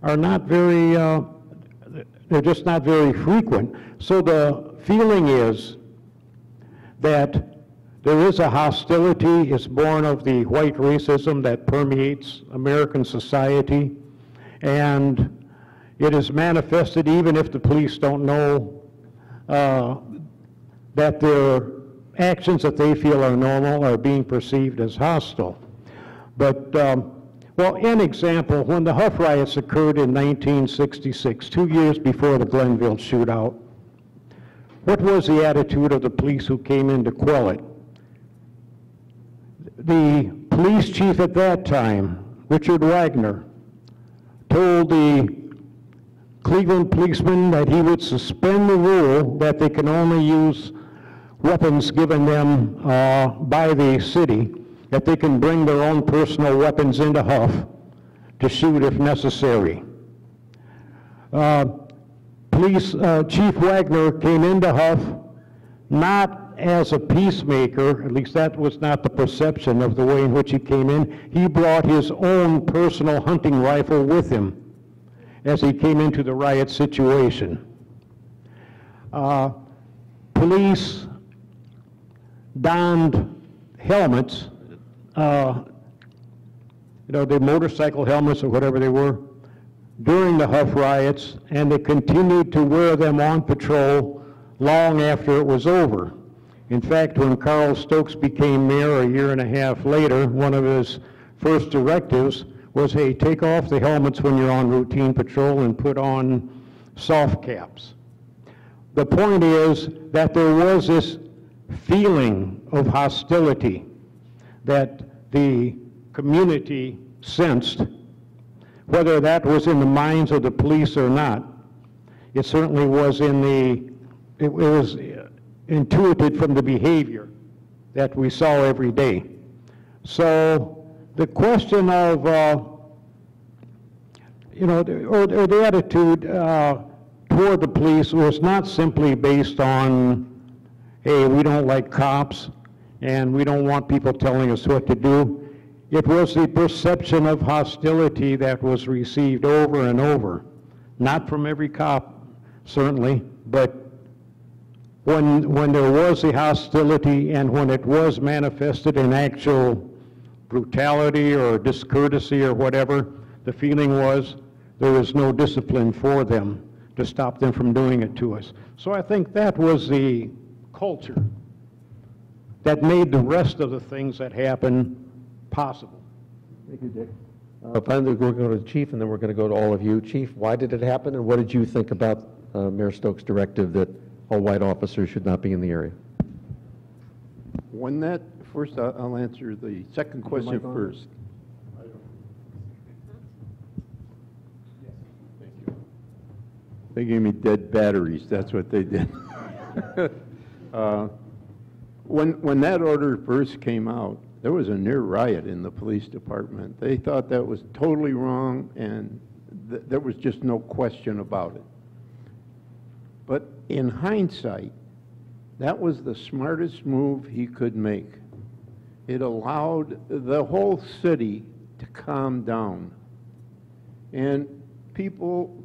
are not very, they're just not very frequent. So the feeling is that there is a hostility. It's born of the white racism that permeates American society, and it is manifested even if the police don't know that their actions that they feel are normal are being perceived as hostile. But, well, an example, when the Hough riots occurred in 1966, 2 years before the Glenville shootout, what was the attitude of the police who came in to quell it? the police chief at that time, Richard Wagner, told the Cleveland policemen that he would suspend the rule that they can only use weapons given them by the city, that they can bring their own personal weapons into Hough to shoot if necessary. Chief Wagner came into Hough not as a peacemaker, at least that was not the perception of the way in which he came in. He brought his own personal hunting rifle with him as he came into the riot situation. Police donned helmets, the motorcycle helmets or whatever they were, during the Hough riots, and they continued to wear them on patrol long after it was over. In fact, when Carl Stokes became mayor a year and a half later, one of his first directives was, hey, take off the helmets when you're on routine patrol and put on soft caps. The point is that there was this feeling of hostility that the community sensed. Whether that was in the minds of the police or not, it certainly was it was intuited from the behavior that we saw every day. So the question of, the attitude toward the police was not simply based on, hey, we don't like cops and we don't want people telling us what to do. It was the perception of hostility that was received over and over, not from every cop, certainly, but when there was the hostility and when it was manifested in actual brutality or discourtesy or whatever, the feeling was there was no discipline for them to stop them from doing it to us. So I think that was the culture that made the rest of the things that happened possible.
Thank you, Dick. Finally, we're going to go to the chief, and then we're going to go to all of you. Chief, why did it happen, and what did you think about Mayor Stokes' directive that all white officers should not be in the area?
When that, first I'll answer the second question first. Thank you. They gave me dead batteries, that's what they did. When that order first came out, there was a near riot in the police department. They thought that was totally wrong, and there was just no question about it. But in hindsight, that was the smartest move he could make. It allowed the whole city to calm down. And people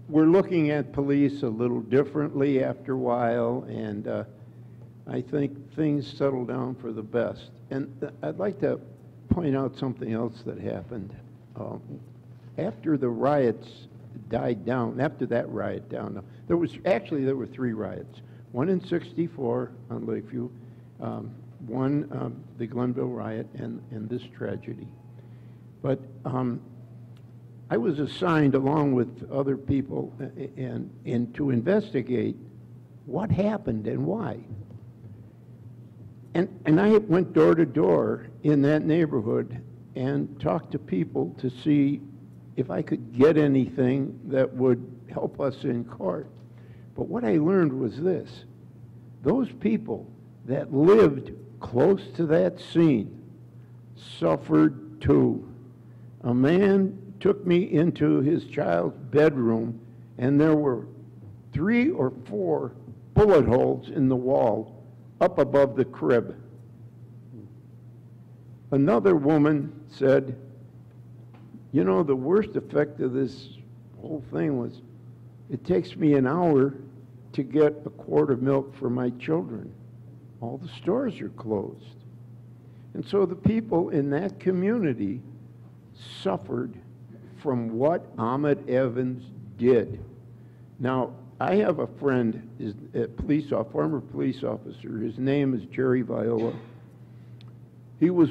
were looking at police a little differently after a while, and I think things settled down for the best. And I'd like to point out something else that happened. After the riots died down, after that riot down, there were three riots. One in '64 on Lakeview, one the Glenville riot, and this tragedy. But I was assigned along with other people and to investigate what happened and why. And I went door to door in that neighborhood and talked to people to see if I could get anything that would help us in court. But what I learned was this: those people that lived close to that scene suffered too. A man took me into his child's bedroom, and there were 3 or 4 bullet holes in the wall up above the crib. Another woman said, you know, the worst effect of this whole thing was it takes me an hour to get a quart of milk for my children. All the stores are closed. And so the people in that community suffered from what Ahmed Evans did. Now, I have a friend, a former police officer. His name is Jerry Viola. He was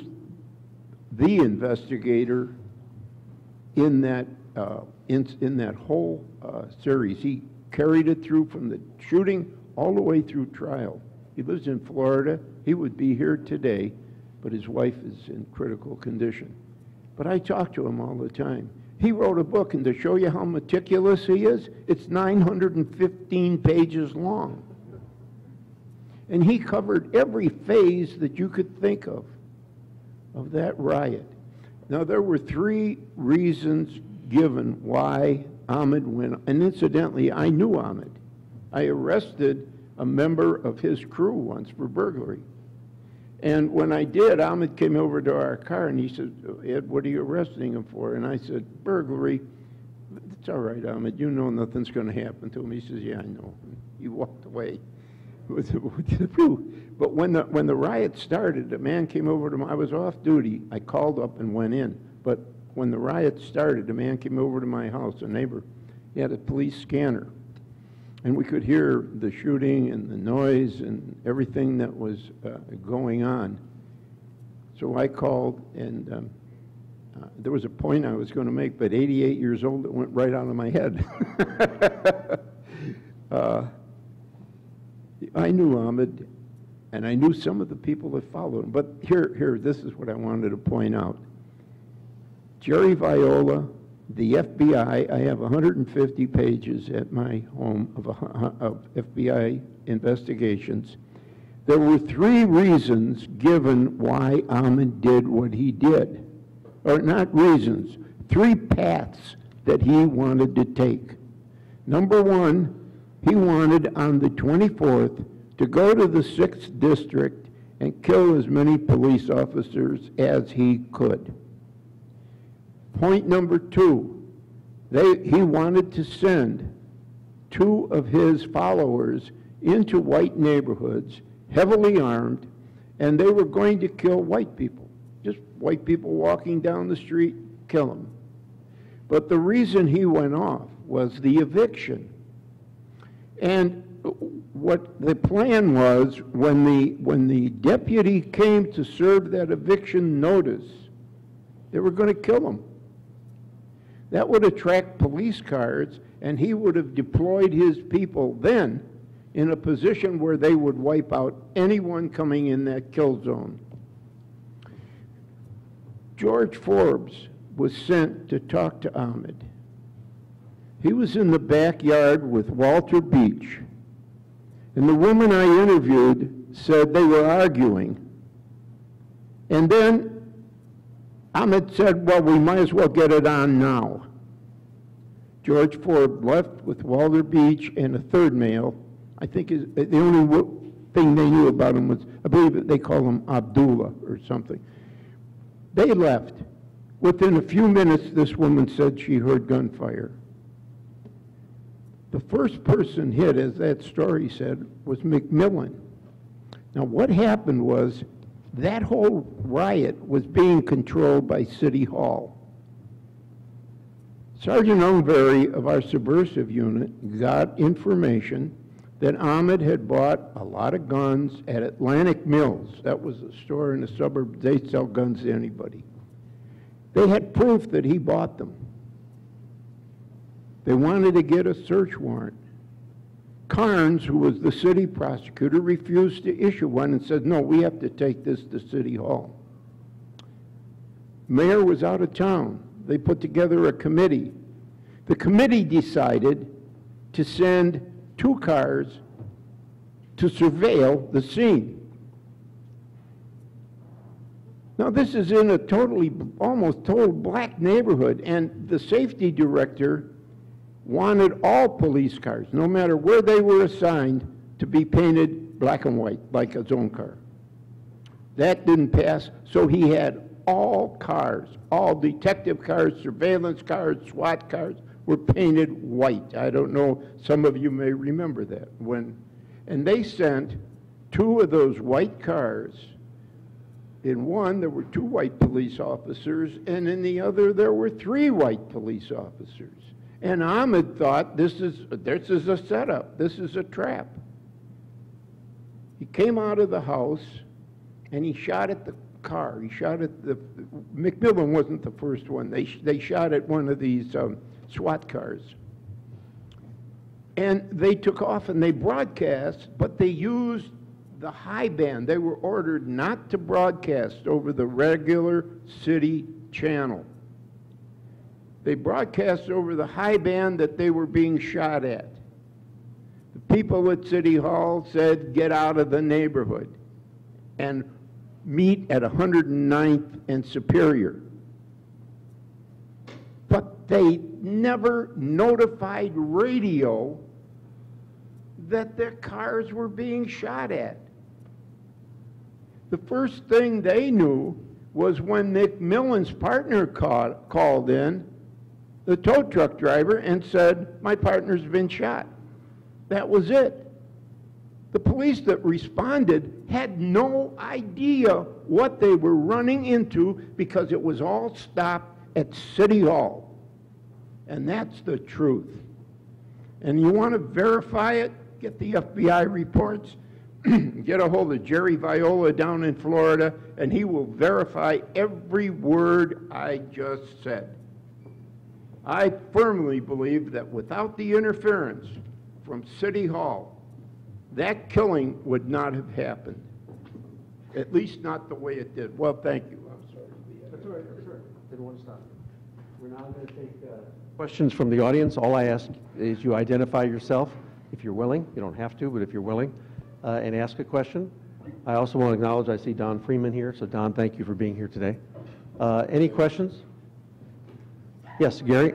the investigator in that whole series. He carried it through from the shooting all the way through trial. He lives in Florida. He would be here today. but his wife is in critical condition. But I talk to him all the time. He wrote a book, and to show you how meticulous he is, it's 915 pages long. And he covered every phase that you could think of that riot. Now, there were 3 reasons given why Ahmed went, and incidentally, I knew Ahmed. I arrested a member of his crew once for burglary. And when I did, Ahmed came over to our car and he said, "Ed, what are you arresting him for?" And I said, "Burglary." "It's all right, Ahmed, you know nothing's going to happen to him." He says, "Yeah, I know." And he walked away. But when the riot started, a man came over to me. I was off duty. I called up and went in. But when the riot started, a man came over to my house, a neighbor. He had a police scanner. And we could hear the shooting and the noise and everything that was going on. So I called, and there was a point I was going to make, but 88 years old, it went right out of my head. I knew Ahmed, and I knew some of the people that followed him. But here, this is what I wanted to point out. Jerry Viola, the FBI, I have 150 pages at my home of FBI investigations. There were 3 reasons given why Ahmed did what he did. Or not reasons, 3 paths that he wanted to take. Number 1, he wanted on the 24th to go to the 6th District and kill as many police officers as he could. Point number 2, he wanted to send 2 of his followers into white neighborhoods, heavily armed, and they were going to kill white people. Just white people walking down the street, kill them. But the reason he went off was the eviction. And what the plan was, when the deputy came to serve that eviction notice, they were going to kill him. That would attract police cars, and he would have deployed his people then in a position where they would wipe out anyone coming in that kill zone. George Forbes was sent to talk to Ahmed. He was in the backyard with Walter Beach, and the woman I interviewed said they were arguing. And then Ahmed said, "Well, we might as well get it on now." George Forbes left with Walter Beach and a 3rd male. I think the only thing they knew about him was, I believe they call him Abdullah or something. They left. Within a few minutes, this woman said she heard gunfire. The first person hit, as that story said, was McMillan. Now, what happened was that whole riot was being controlled by City Hall. Sergeant Umberry of our subversive unit got information that Ahmed had bought a lot of guns at Atlantic Mills. That was a store in the suburbs. They sell guns to anybody. They had proof that he bought them. They wanted to get a search warrant. Carnes, who was the city prosecutor, refused to issue one and said, "No, we have to take this to City Hall." Mayor was out of town. They put together a committee. The committee decided to send 2 cars to surveil the scene. Now, this is in a almost total black neighborhood, and the safety director wanted all police cars, no matter where they were assigned, to be painted black and white, like his own car. That didn't pass, so he had all cars, all detective cars, surveillance cars, SWAT cars, were painted white. I don't know, some of you may remember that. And they sent 2 of those white cars. In one, there were 2 white police officers, and in the other, there were 3 white police officers. And Ahmed thought, this is a setup, this is a trap. He came out of the house, and he shot at the car. He shot at McMillan wasn't the first one. They shot at one of these SWAT cars. And they took off and they broadcast, but they used the high band. They were ordered not to broadcast over the regular city channel. They broadcast over the high band that they were being shot at. The people at City Hall said, get out of the neighborhood and meet at 109th and Superior. But they never notified radio that their cars were being shot at. The first thing they knew was when Nick Millen's partner called in, the tow truck driver, and said, my partner's been shot. That was it. The police that responded had no idea what they were running into because it was all stopped at City Hall. And that's the truth. And you want to verify it? Get the FBI reports. Get a hold of Jerry Viola down in Florida, and he will verify every word I just said. I firmly believe that without the interference from City Hall, that killing would not have happened. At least not the way it did. Well, thank you. I'm sorry.
That's all right. That's all right. Didn't want to stop. We're now going to take questions from the audience. All I ask is you identify yourself, if you're willing. You don't have to, but if you're willing, and ask a question. I also want to acknowledge I see Don Freeman here. So, Don, thank you for being here today. Any questions? Yes, Gary?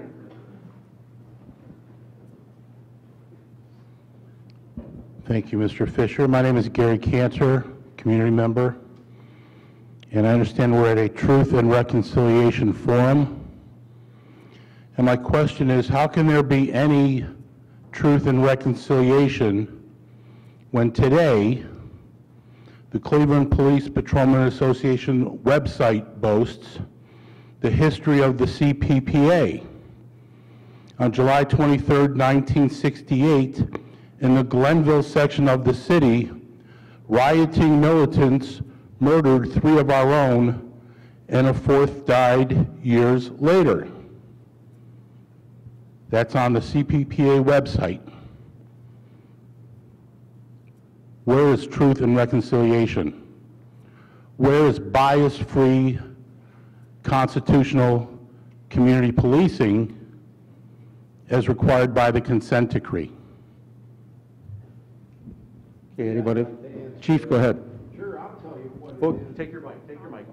Thank you, Mr. Fisher. My name is Gary Cantor, community member, and I understand we're at a Truth and Reconciliation Forum. And my question is, how can there be any truth and reconciliation when today the Cleveland Police Patrolmen Association website boasts the history of the CPPA? On July 23, 1968, in the Glenville section of the city, rioting militants murdered 3 of our own, and a 4th died years later. That's on the CPPA website. Where is truth and reconciliation? Where is bias-free, constitutional community policing as required by the consent decree?
Okay, anybody? Chief, go ahead.
Sure, I'll tell you what.
Well, take your mic. Take your mic.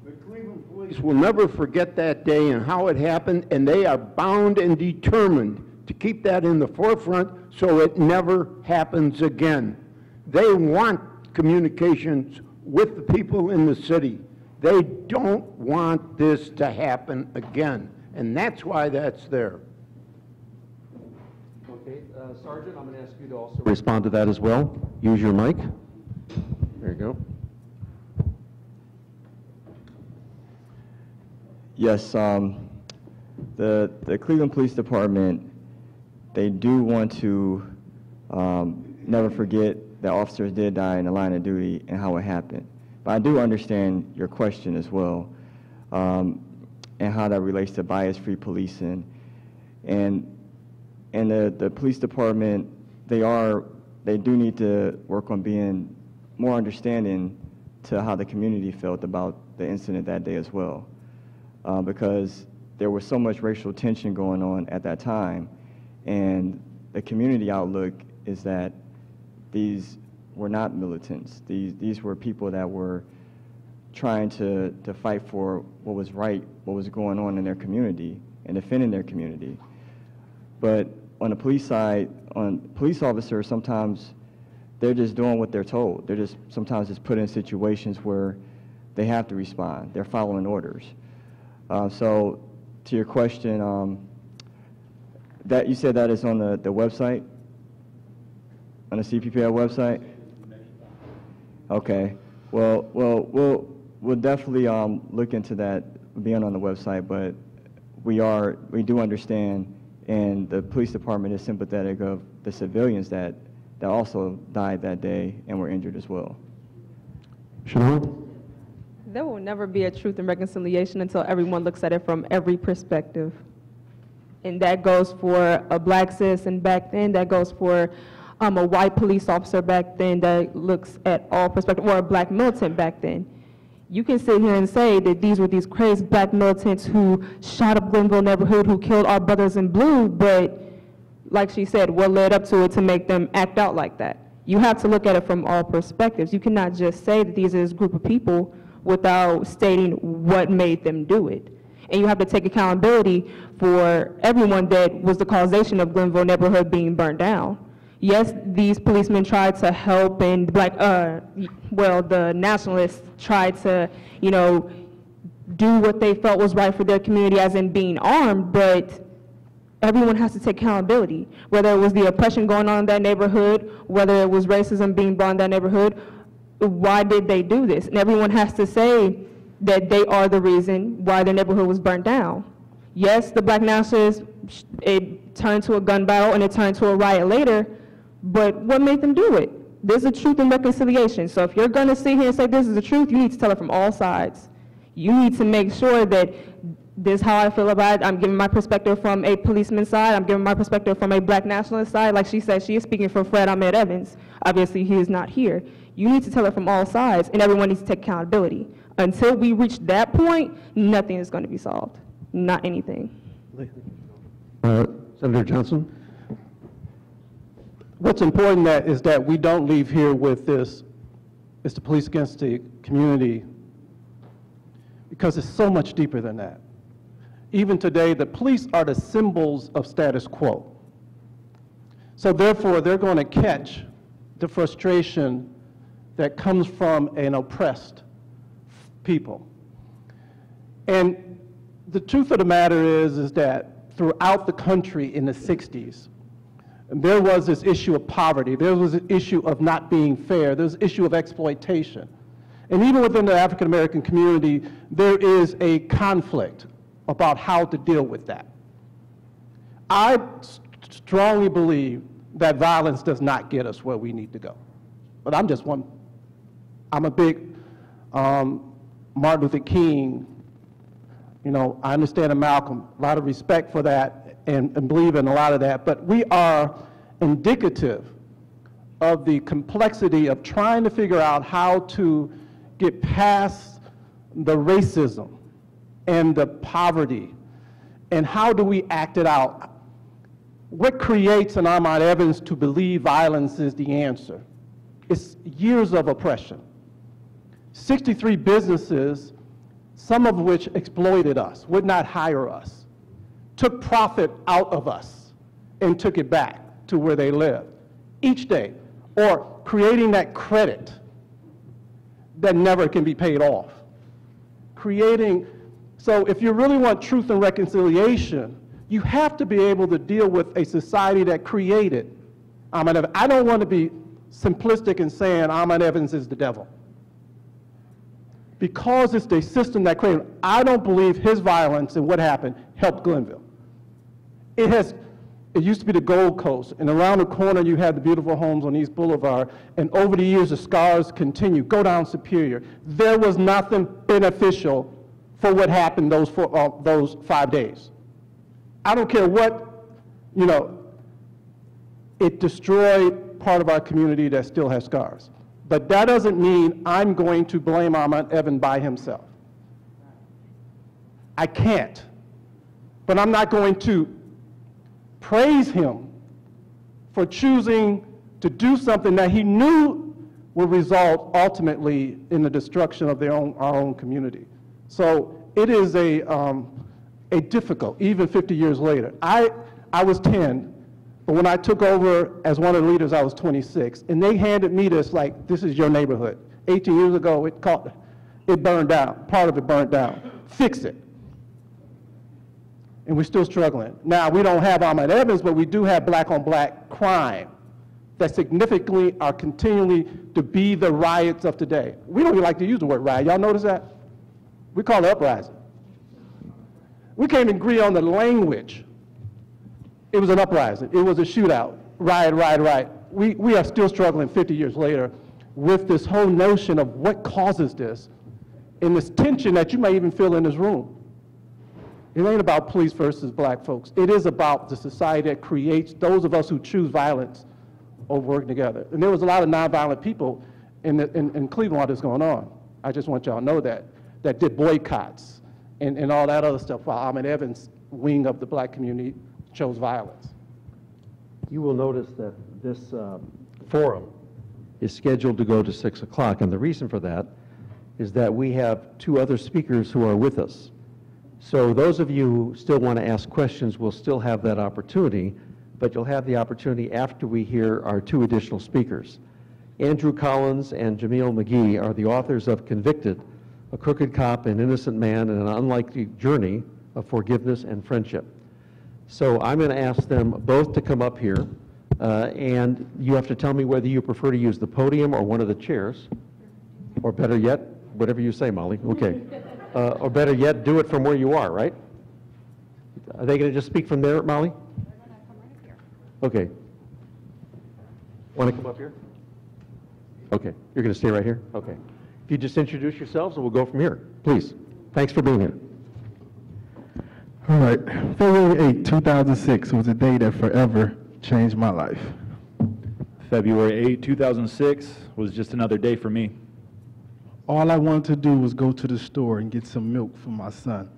The Cleveland police will never forget that day and how it happened, and they are bound and determined to keep that in the forefront so it never happens again. They want communications with the people in the city. They don't want this to happen again, and that's why that's there.
Okay, Sergeant, I'm going to ask you to also respond to that as well. Use your mic. There you go.
Yes, the Cleveland Police Department, they do want to never forget that officers did die in the line of duty and how it happened. But I do understand your question as well, and how that relates to bias-free policing. And the police department, they do need to work on being more understanding to how the community felt about the incident that day as well. Because there was so much racial tension going on at that time, and the community outlook is that these were not militants. These were people that were trying to fight for what was right, what was going on in their community, and defending their community. But on the police side, on police officers, sometimes they're just doing what they're told. They're just sometimes just put in situations where they have to respond. They're following orders. So to your question, that you said that is on the website, on the CPPA website? Okay. Well, we'll definitely look into that being on the website, but we do understand, and the police department is sympathetic of the civilians that also died that day and were injured as well.
Siobhan?
There will never be a truth and reconciliation until everyone looks at it from every perspective. And that goes for a black citizen back then, that goes for a white police officer back then that looks at all perspectives, or a black militant back then. You can sit here and say that these were these crazy black militants who shot up Glenville neighborhood, who killed our brothers in blue, but like she said, what led up to it to make them act out like that? You have to look at it from all perspectives. You cannot just say that these are this group of people without stating what made them do it. And you have to take accountability for everyone that was the causation of Glenville neighborhood being burned down. Yes, these policemen tried to help, and the nationalists tried to, do what they felt was right for their community, as in being armed, but everyone has to take accountability. Whether it was the oppression going on in that neighborhood, whether it was racism being brought in that neighborhood, why did they do this? And everyone has to say that they are the reason why their neighborhood was burnt down. Yes, the black nationalists, it turned to a gun battle and it turned to a riot later, but what made them do it? There's a truth and reconciliation. So if you're gonna sit here and say this is the truth, you need to tell it from all sides. You need to make sure that this is how I feel about it. I'm giving my perspective from a policeman's side. I'm giving my perspective from a black nationalist side. Like she said, she is speaking for Fred Ahmed Evans. Obviously, he is not here. You need to tell it from all sides, and everyone needs to take accountability. Until we reach that point, nothing is going to be solved. Not anything.
Senator Johnson? What's important is that we don't leave here with this, it's the police against the community, because it's so much deeper than that. Even today, the police are the symbols of status quo. So therefore, they're going to catch the frustration that comes from an oppressed people. And the truth of the matter is that throughout the country in the 60s, there was this issue of poverty, there was an issue of not being fair, there's an issue of exploitation. And even within the African American community, there is a conflict about how to deal with that. I strongly believe that violence does not get us where we need to go. But I'm a big Martin Luther King, I understand Malcolm, a lot of respect for that and believe in a lot of that, but we are indicative of the complexity of trying to figure out how to get past the racism and the poverty, and how do we act it out? What creates an Ahmaud Evans to believe violence is the answer? It's years of oppression. 63 businesses, some of which exploited us, would not hire us, took profit out of us and took it back to where they lived each day, or creating that credit that never can be paid off. So if you really want truth and reconciliation, you have to be able to deal with a society that created Ahmaud Evans. I don't want to be simplistic in saying Ahmaud Evans is the devil. Because it's the system that created him, I don't believe his violence and what happened helped Glenville. It used to be the Gold Coast, and around the corner you had the beautiful homes on East Boulevard, and over the years the scars continue. Go down Superior. There was nothing beneficial for what happened those 5 days. I don't care what, it destroyed part of our community that still has scars. But that doesn't mean I'm going to blame Ahmaud Evans by himself. I can't. But I'm not going to praise him for choosing to do something that he knew would result ultimately in the destruction of our own community. So it is a difficult, even 50 years later. I was 10, but when I took over as one of the leaders, I was 26, and they handed me this like, this is your neighborhood. 18 years ago, it burned down, part of it burned down. Fix it. And we're still struggling. Now, we don't have Ahmaud Evans, but we do have black-on-black crime that significantly are continuing to be the riots of today. We don't even like to use the word riot. Y'all notice that? We call it uprising. We can't even agree on the language. It was an uprising. It was a shootout. Riot, riot, riot. We are still struggling 50 years later with this whole notion of what causes this and this tension that you may even feel in this room. It ain't about police versus black folks. It is about the society that creates those of us who choose violence over working together. And there was a lot of nonviolent people in Cleveland while this was going on. I just want y'all to know that did boycotts and all that other stuff while Ahmed Evans' wing of the black community chose violence.
You will notice that this forum is scheduled to go to 6 o'clock, and the reason for that is that we have 2 other speakers who are with us. So those of you who still want to ask questions will still have that opportunity, but you'll have the opportunity after we hear our 2 additional speakers. Andrew Collins and Jamil McGee are the authors of Convicted, A Crooked Cop, An Innocent Man, and An Unlikely Journey of Forgiveness and Friendship. So I'm going to ask them both to come up here, and you have to tell me whether you prefer to use the podium or one of the chairs, or better yet, whatever you say, Molly. Okay. Or better yet, do it from where you are, right? Are they going to just speak from there, Molly? They're going to come right here. Okay. Want to come up here? Okay. You're going to stay right here? Okay. If you just introduce yourselves, and we'll go from here. Please. Thanks for being here.
All right. February 8, 2006 was a day that forever changed my life.
February 8, 2006 was just another day for me.
All I wanted to do was go to the store and get some milk for my son.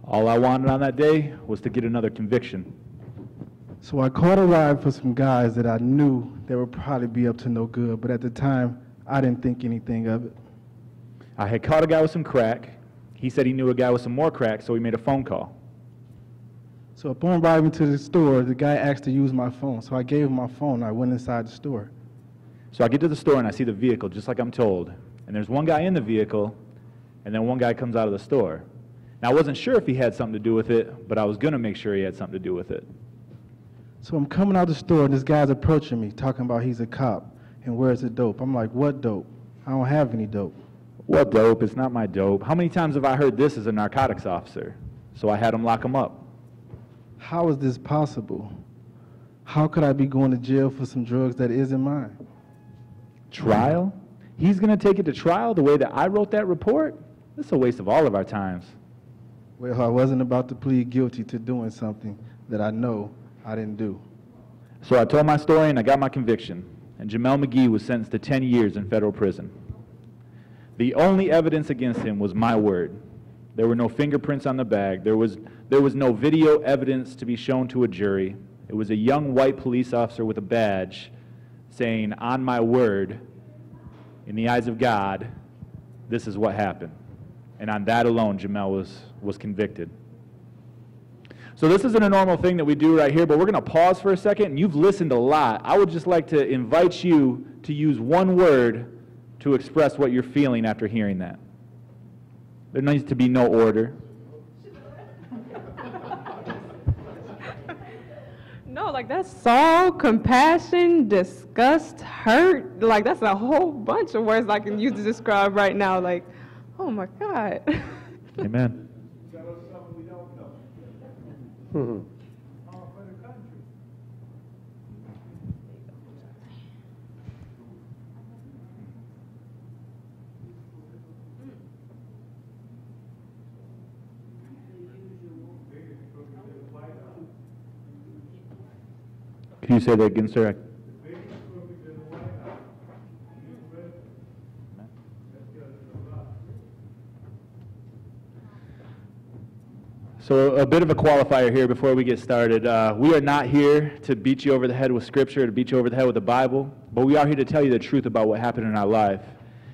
All I wanted on that day was to get another conviction.
So I caught a ride for some guys that I knew they would probably be up to no good, but at the time, I didn't think anything of it.
I had caught a guy with some crack. He said he knew a guy with some more crack, so he made a phone call.
So upon arriving to the store, the guy asked to use my phone, so I gave him my phone and I went inside the store.
So I get to the store and I see the vehicle just like I'm told. And there's one guy in the vehicle, and then one guy comes out of the store. Now, I wasn't sure if he had something to do with it, but I was going to make sure he had something to do with it.
So I'm coming out the store, and this guy's approaching me, talking about he's a cop, and where's the dope? I'm like, what dope? I don't have any dope.
What dope? It's not my dope. How many times have I heard this as a narcotics officer? So I had him lock him up.
How is this possible? How could I be going to jail for some drugs that isn't mine?
Trial? He's going to take it to trial the way that I wrote that report? This is a waste of all of our times.
Well, I wasn't about to plead guilty to doing something that I know I didn't do.
So I told my story and I got my conviction. And Jamel McGee was sentenced to 10 years in federal prison. The only evidence against him was my word. There were no fingerprints on the bag. There was no video evidence to be shown to a jury. It was a young white police officer with a badge saying, on my word, in the eyes of God, this is what happened. And on that alone, Jamel was convicted. So this isn't a normal thing that we do right here, but we're going to pause for a second, and you've listened a lot. I would just like to invite you to use one word to express what you're feeling after hearing that. There needs to be no order.
No, like that's sorrow, compassion, disgust, hurt. Like that's a whole bunch of words I can use to describe right now. Like, oh my God.
Amen. Can you say that again, sir? So a bit of a qualifier here before we get started. We are not here to beat you over the head with Scripture, to beat you over the head with the Bible, but we are here to tell you the truth about what happened in our life.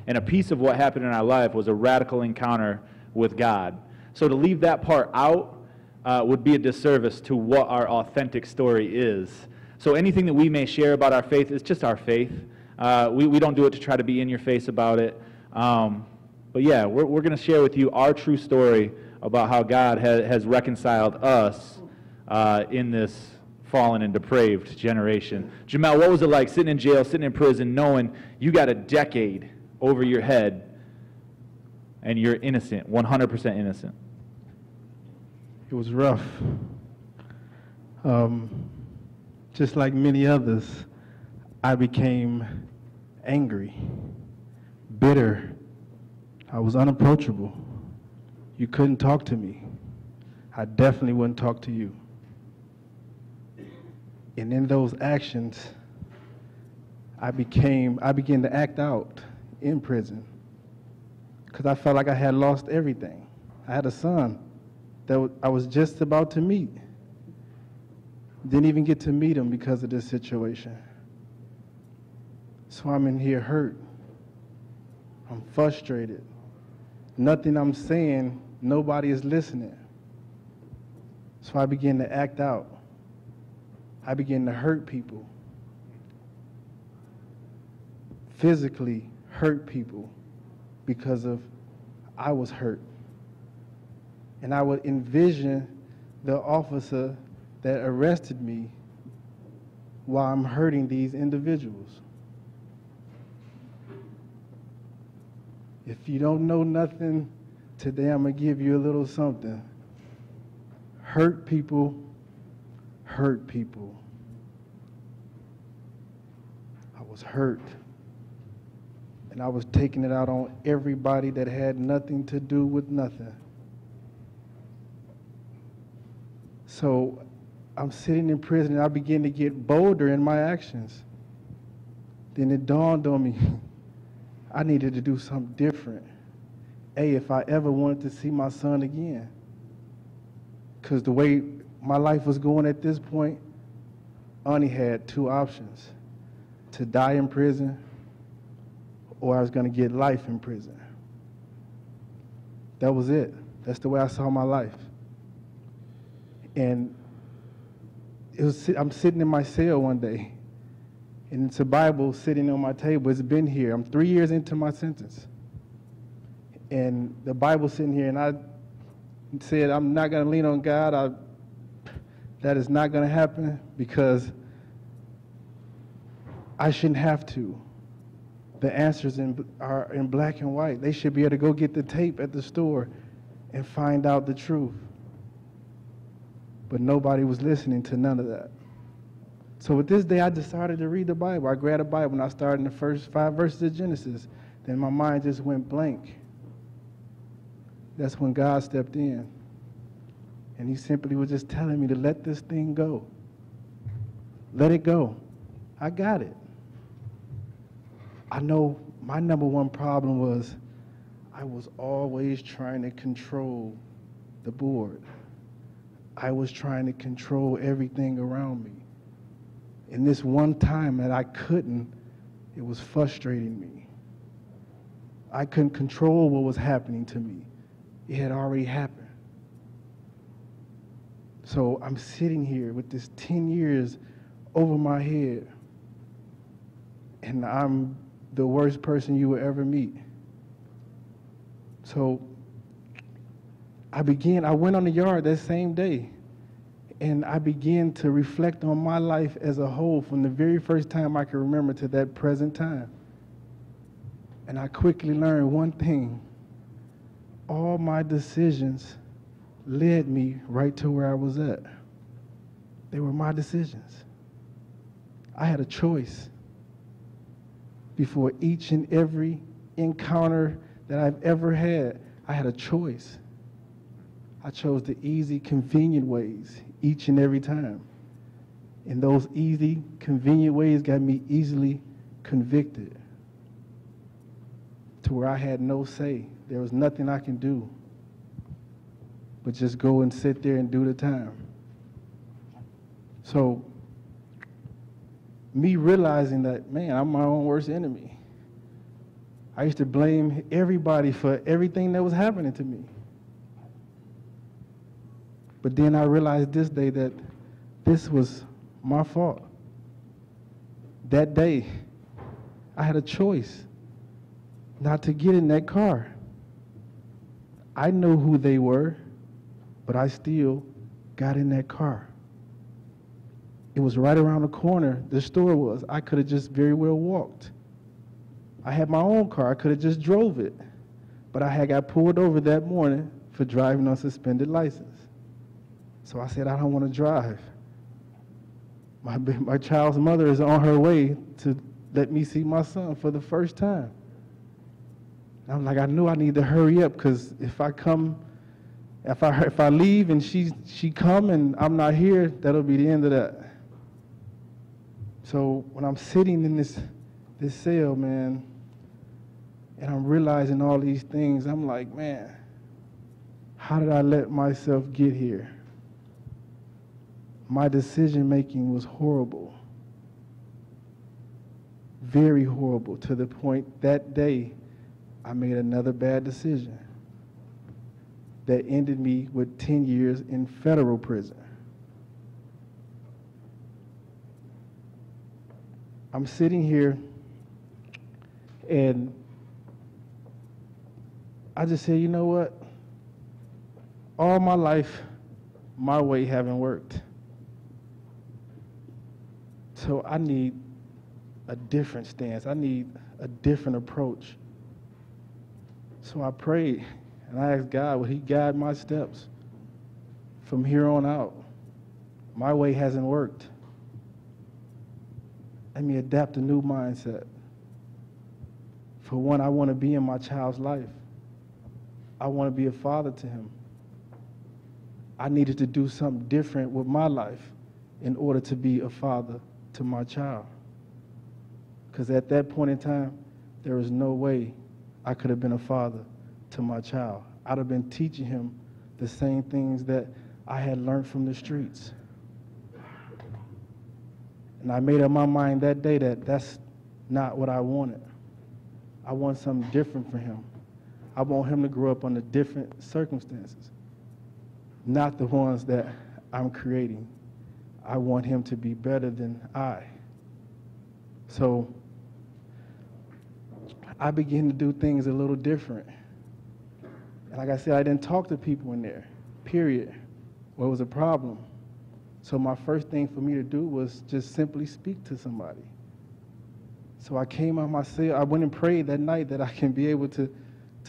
And a piece of what happened in our life was a radical encounter with God. So to leave that part out would be a disservice to what our authentic story is. So anything that we may share about our faith is just our faith. We don't do it to try to be in your face about it. But yeah, we're going to share with you our true story about how God has reconciled us in this fallen and depraved generation. Jamel, what was it like sitting in jail, sitting in prison, knowing you got a decade over your head and you're innocent, 100% innocent?
It was rough. Just like many others, I became angry, bitter. I was unapproachable. You couldn't talk to me. I definitely wouldn't talk to you. And in those actions, I began to act out in prison because I felt like I had lost everything. I had a son that I was just about to meet. Didn't even get to meet him because of this situation. So I'm in here hurt. I'm frustrated. Nothing I'm saying, nobody is listening. So I began to act out. I began to hurt people. Physically hurt people because of I was hurt. And I would envision the officer that arrested me while I'm hurting these individuals. If you don't know nothing, today I'm going to give you a little something. Hurt people, hurt people. I was hurt. And I was taking it out on everybody that had nothing to do with nothing. So I'm sitting in prison and I begin to get bolder in my actions. Then it dawned on me, I needed to do something different. If I ever wanted to see my son again. Because the way my life was going at this point, I only had two options. To die in prison, or I was going to get life in prison. That was it. That's the way I saw my life. And I'm sitting in my cell one day, and it's a Bible sitting on my table. It's been here. I'm 3 years into my sentence. And the Bible's sitting here, and I said, I'm not going to lean on God. That is not going to happen because I shouldn't have to. The answers are in black and white. They should be able to go get the tape at the store and find out the truth. But nobody was listening to none of that. So with this day, I decided to read the Bible. I grabbed a Bible and I started in the first 5 verses of Genesis. Then my mind just went blank. That's when God stepped in. And he simply was just telling me to let this thing go. Let it go. I got it. I know my number one problem was I was always trying to control the board. I was trying to control everything around me. And this one time that I couldn't, it was frustrating me. I couldn't control what was happening to me. It had already happened. So I'm sitting here with this 10 years over my head, and I'm the worst person you will ever meet. So I went on the yard that same day, and I began to reflect on my life as a whole from the very first time I can remember to that present time. And I quickly learned one thing. All my decisions led me right to where I was at. They were my decisions. I had a choice. Before each and every encounter that I've ever had, I had a choice. I chose the easy, convenient ways each and every time. And those easy, convenient ways got me easily convicted to where I had no say. There was nothing I can do but just go and sit there and do the time. So, me realizing that, man, I'm my own worst enemy. I used to blame everybody for everything that was happening to me. But then I realized this day that this was my fault. That day, I had a choice not to get in that car. I know who they were, but I still got in that car. It was right around the corner, the store was. I could have just very well walked. I had my own car, I could have just drove it. But I had got pulled over that morning for driving on suspended license. So I said, I don't want to drive. My child's mother is on her way to let me see my son for the first time. And I'm like, I knew I need to hurry up because if I leave and she come and I'm not here, that'll be the end of that. So when I'm sitting in this this cell, man, and I'm realizing all these things. I'm like, man, how did I let myself get here? My decision making was horrible. Very horrible, to the point that day I made another bad decision that ended me with 10 years in federal prison. I'm sitting here and I just said, you know what? All my life, my way haven't worked. So I need a different stance. I need a different approach. So I prayed and I asked God, would he guide my steps from here on out? My way hasn't worked. Let me adapt a new mindset. For one, I want to be in my child's life. I want to be a father to him. I needed to do something different with my life in order to be a father to my child. Because at that point in time, there was no way I could have been a father to my child. I'd have been teaching him the same things that I had learned from the streets. And I made up my mind that day that that's not what I wanted. I want something different for him. I want him to grow up under different circumstances, not the ones that I'm creating. I want him to be better than I. So I began to do things a little different. And like I said, I didn't talk to people in there, period. Well, it was a problem. So my first thing for me to do was just simply speak to somebody. So I came out my cell. I went and prayed that night that I can be able to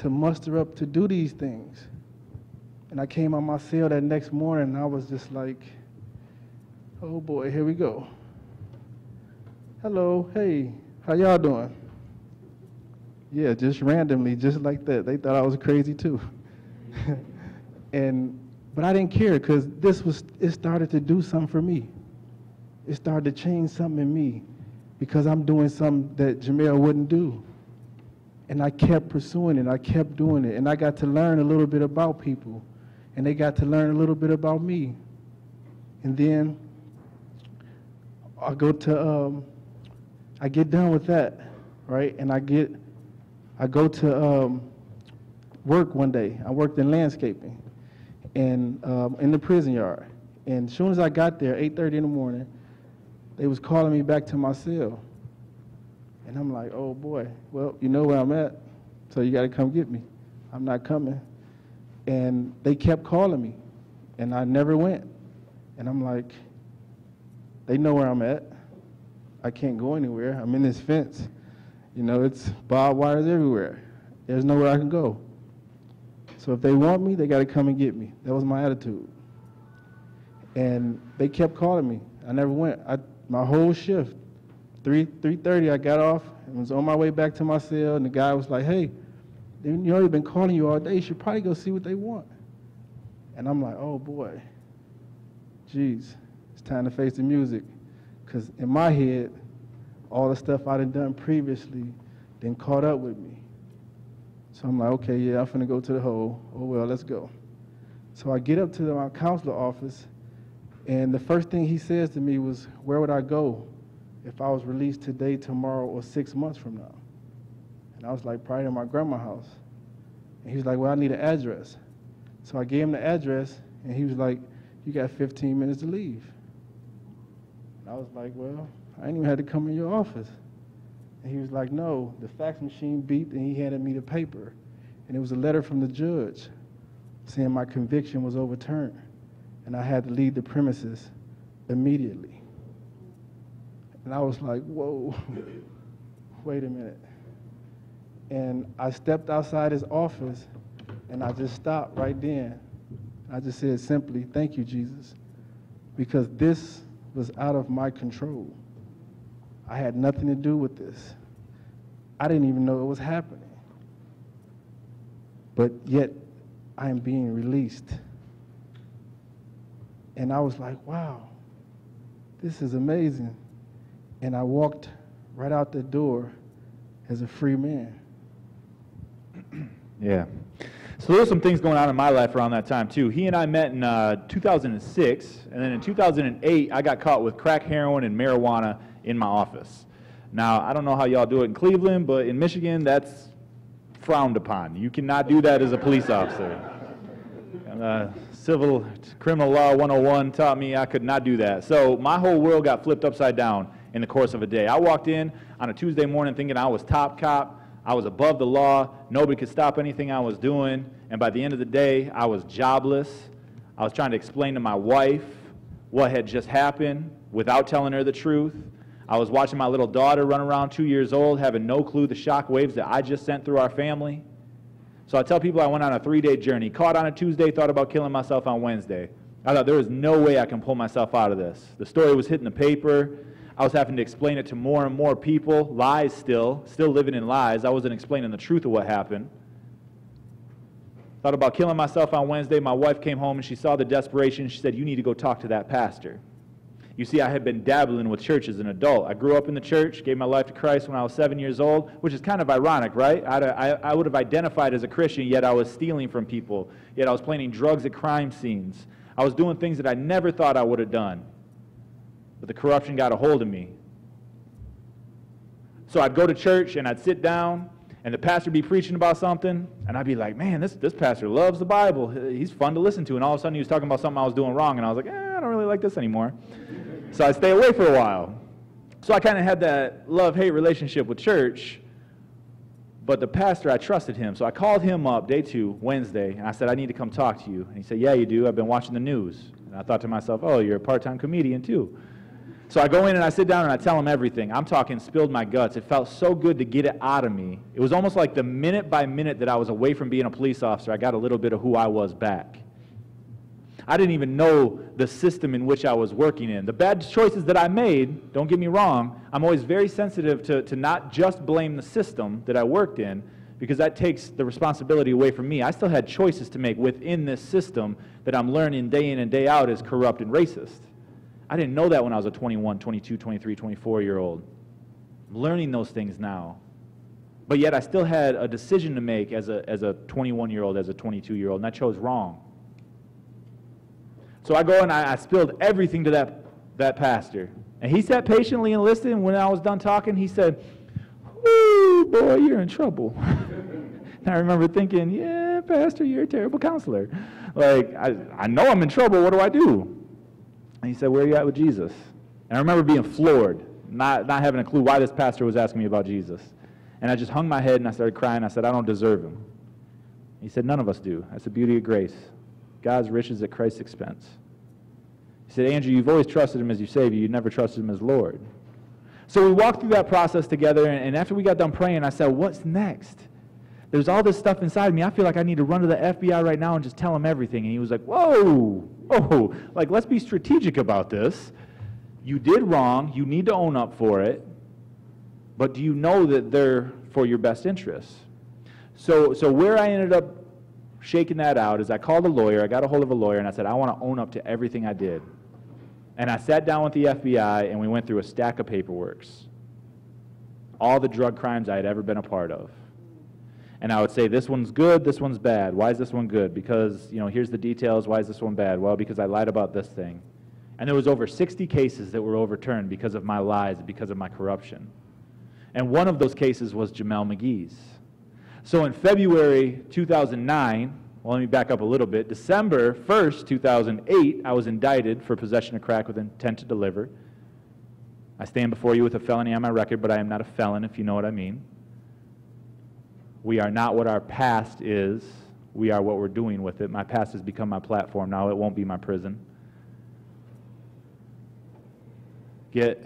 muster up to do these things. And I came out my cell that next morning, and I was just like, oh boy, here we go. Hello, hey, how y'all doing? Yeah, just randomly, just like that. They thought I was crazy too. But I didn't care, because it started to do something for me. It started to change something in me, because I'm doing something that Jamel wouldn't do. And I kept pursuing it, I kept doing it, and I got to learn a little bit about people, and they got to learn a little bit about me. And then I get done with that, right? And I go to work one day. I worked in landscaping and in the prison yard. And as soon as I got there, 8:30 in the morning, they was calling me back to my cell. And I'm like, oh boy, well, you know where I'm at, so you got to come get me. I'm not coming. And they kept calling me, and I never went. And I'm like, they know where I'm at. I can't go anywhere. I'm in this fence. You know, it's barbed wires everywhere. There's nowhere I can go. So if they want me, they got to come and get me. That was my attitude. And they kept calling me. I never went. My whole shift, 3:30, I got off and was on my way back to my cell, and the guy was like, hey, you know, they've been calling you all day. You should probably go see what they want. And I'm like, oh boy, geez, it's time to face the music. Because in my head, all the stuff I had done previously then caught up with me. So I'm like, okay, yeah, I'm finna go to the hole. Oh well, let's go. So I get up to my counselor office, and the first thing he says to me was, where would I go if I was released today, tomorrow, or 6 months from now? And I was like, probably to my grandma's house. And he was like, well, I need an address. So I gave him the address, and he was like, you got 15 minutes to leave. And I was like, well, I ain't even had to come in your office. And he was like, no, the fax machine beeped, and he handed me the paper. And it was a letter from the judge saying my conviction was overturned, and I had to leave the premises immediately. And I was like, whoa, wait a minute. And I stepped outside his office, and I just stopped right then. I just said simply, thank you, Jesus, because this was out of my control. I had nothing to do with this. I didn't even know it was happening. But yet, I am being released. And I was like, wow, this is amazing. And I walked right out the door, as a free man.
Yeah. So there were some things going on in my life around that time, too. He and I met in 2006, and then in 2008, I got caught with crack, heroin, and marijuana in my office. Now, I don't know how y'all do it in Cleveland, but in Michigan, that's frowned upon. You cannot do that as a police officer. Civil Criminal Law 101 taught me I could not do that. So my whole world got flipped upside down in the course of a day. I walked in on a Tuesday morning thinking I was top cop, I was above the law, nobody could stop anything I was doing, and by the end of the day, I was jobless. I was trying to explain to my wife what had just happened without telling her the truth. I was watching my little daughter run around 2 years old, having no clue the shock waves that I just sent through our family. So I tell people I went on a 3-day journey, caught on a Tuesday, thought about killing myself on Wednesday. I thought there is no way I can pull myself out of this. The story was hitting the paper. I was having to explain it to more and more people, lies still living in lies. I wasn't explaining the truth of what happened. Thought about killing myself on Wednesday. My wife came home and she saw the desperation. She said, "You need to go talk to that pastor." You see, I had been dabbling with church as an adult. I grew up in the church, gave my life to Christ when I was 7 years old, which is kind of ironic, right? I would have identified as a Christian, yet I was stealing from people. Yet I was planting drugs at crime scenes. I was doing things that I never thought I would have done. But the corruption got a hold of me. So I'd go to church and I'd sit down, and the pastor would be preaching about something, and I'd be like, man, this pastor loves the Bible. He's fun to listen to. And all of a sudden he was talking about something I was doing wrong, and I was like, I don't really like this anymore. So I stay away for a while. So I kind of had that love-hate relationship with church, but the pastor, I trusted him. So I called him up day 2, Wednesday, and I said, I need to come talk to you. And he said, yeah, you do. I've been watching the news. And I thought to myself, oh, you're a part-time comedian too. So I go in and I sit down and I tell him everything. I'm talking spilled my guts. It felt so good to get it out of me. It was almost like the minute by minute that I was away from being a police officer, I got a little bit of who I was back. I didn't even know the system in which I was working in. The bad choices that I made, don't get me wrong, I'm always very sensitive to not just blame the system that I worked in, because that takes the responsibility away from me. I still had choices to make within this system that I'm learning day in and day out is corrupt and racist. I didn't know that when I was a 21, 22, 23, 24-year-old. I'm learning those things now. But yet I still had a decision to make as a 21-year-old, as a 22-year-old, and I chose wrong. So I go and I spilled everything to that pastor. And he sat patiently and listened, and when I was done talking, he said, "Woo, boy, you're in trouble." And I remember thinking, yeah, pastor, you're a terrible counselor. Like, I know I'm in trouble, what do I do? And he said, where are you at with Jesus? And I remember being floored, not having a clue why this pastor was asking me about Jesus. And I just hung my head and I started crying. I said, I don't deserve him. He said, none of us do. That's the beauty of grace. God's riches at Christ's expense. He said, Andrew, you've always trusted him as your Savior. You never trusted him as Lord. So we walked through that process together, and after we got done praying, I said, what's next? There's all this stuff inside me. I feel like I need to run to the FBI right now and just tell them everything. And he was like, whoa, like, let's be strategic about this. You did wrong. You need to own up for it. But do you know that they're for your best interests? So where I ended up shaking that out is I called a lawyer. I got a hold of a lawyer, and I said, I want to own up to everything I did. And I sat down with the FBI, and we went through a stack of paperworks. All the drug crimes I had ever been a part of. And I would say, this one's good, this one's bad. Why is this one good? Because, here's the details. Why is this one bad? Well, because I lied about this thing. And there was over 60 cases that were overturned because of my lies, because of my corruption. And one of those cases was Jamel McGee's. So in February 2009, well, let me back up a little bit. December 1st, 2008, I was indicted for possession of crack with intent to deliver. I stand before you with a felony on my record, but I am not a felon, if you know what I mean. We are not what our past is. We are what we're doing with it. My past has become my platform. Now it won't be my prison. Get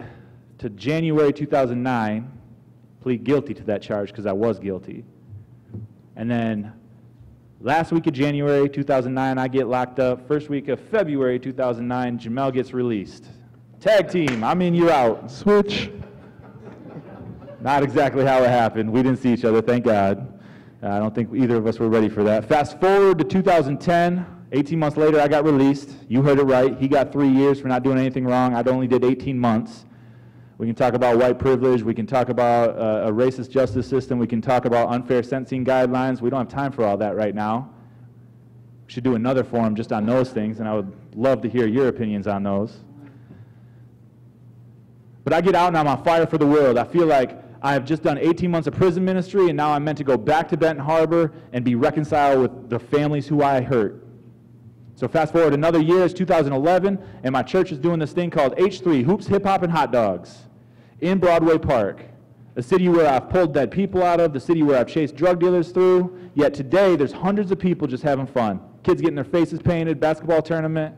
to January 2009, plead guilty to that charge because I was guilty. And then last week of January 2009, I get locked up. First week of February 2009, Jamel gets released. Tag team, I'm in, you're out. Switch. Not exactly how it happened. We didn't see each other, thank God. I don't think either of us were ready for that. Fast forward to 2010, 18 months later, I got released. You heard it right. He got 3 years for not doing anything wrong. I only did 18 months. We can talk about white privilege. We can talk about a racist justice system. We can talk about unfair sentencing guidelines. We don't have time for all that right now. We should do another forum just on those things, and I would love to hear your opinions on those. But I get out and I'm on fire for the world. I feel like I have just done 18 months of prison ministry, and now I'm meant to go back to Benton Harbor and be reconciled with the families who I hurt. So fast forward another year, it's 2011, and my church is doing this thing called H3, Hoops, Hip Hop, and Hot Dogs, in Broadway Park, a city where I've pulled dead people out of, the city where I've chased drug dealers through, yet today there's hundreds of people just having fun. Kids getting their faces painted, basketball tournament,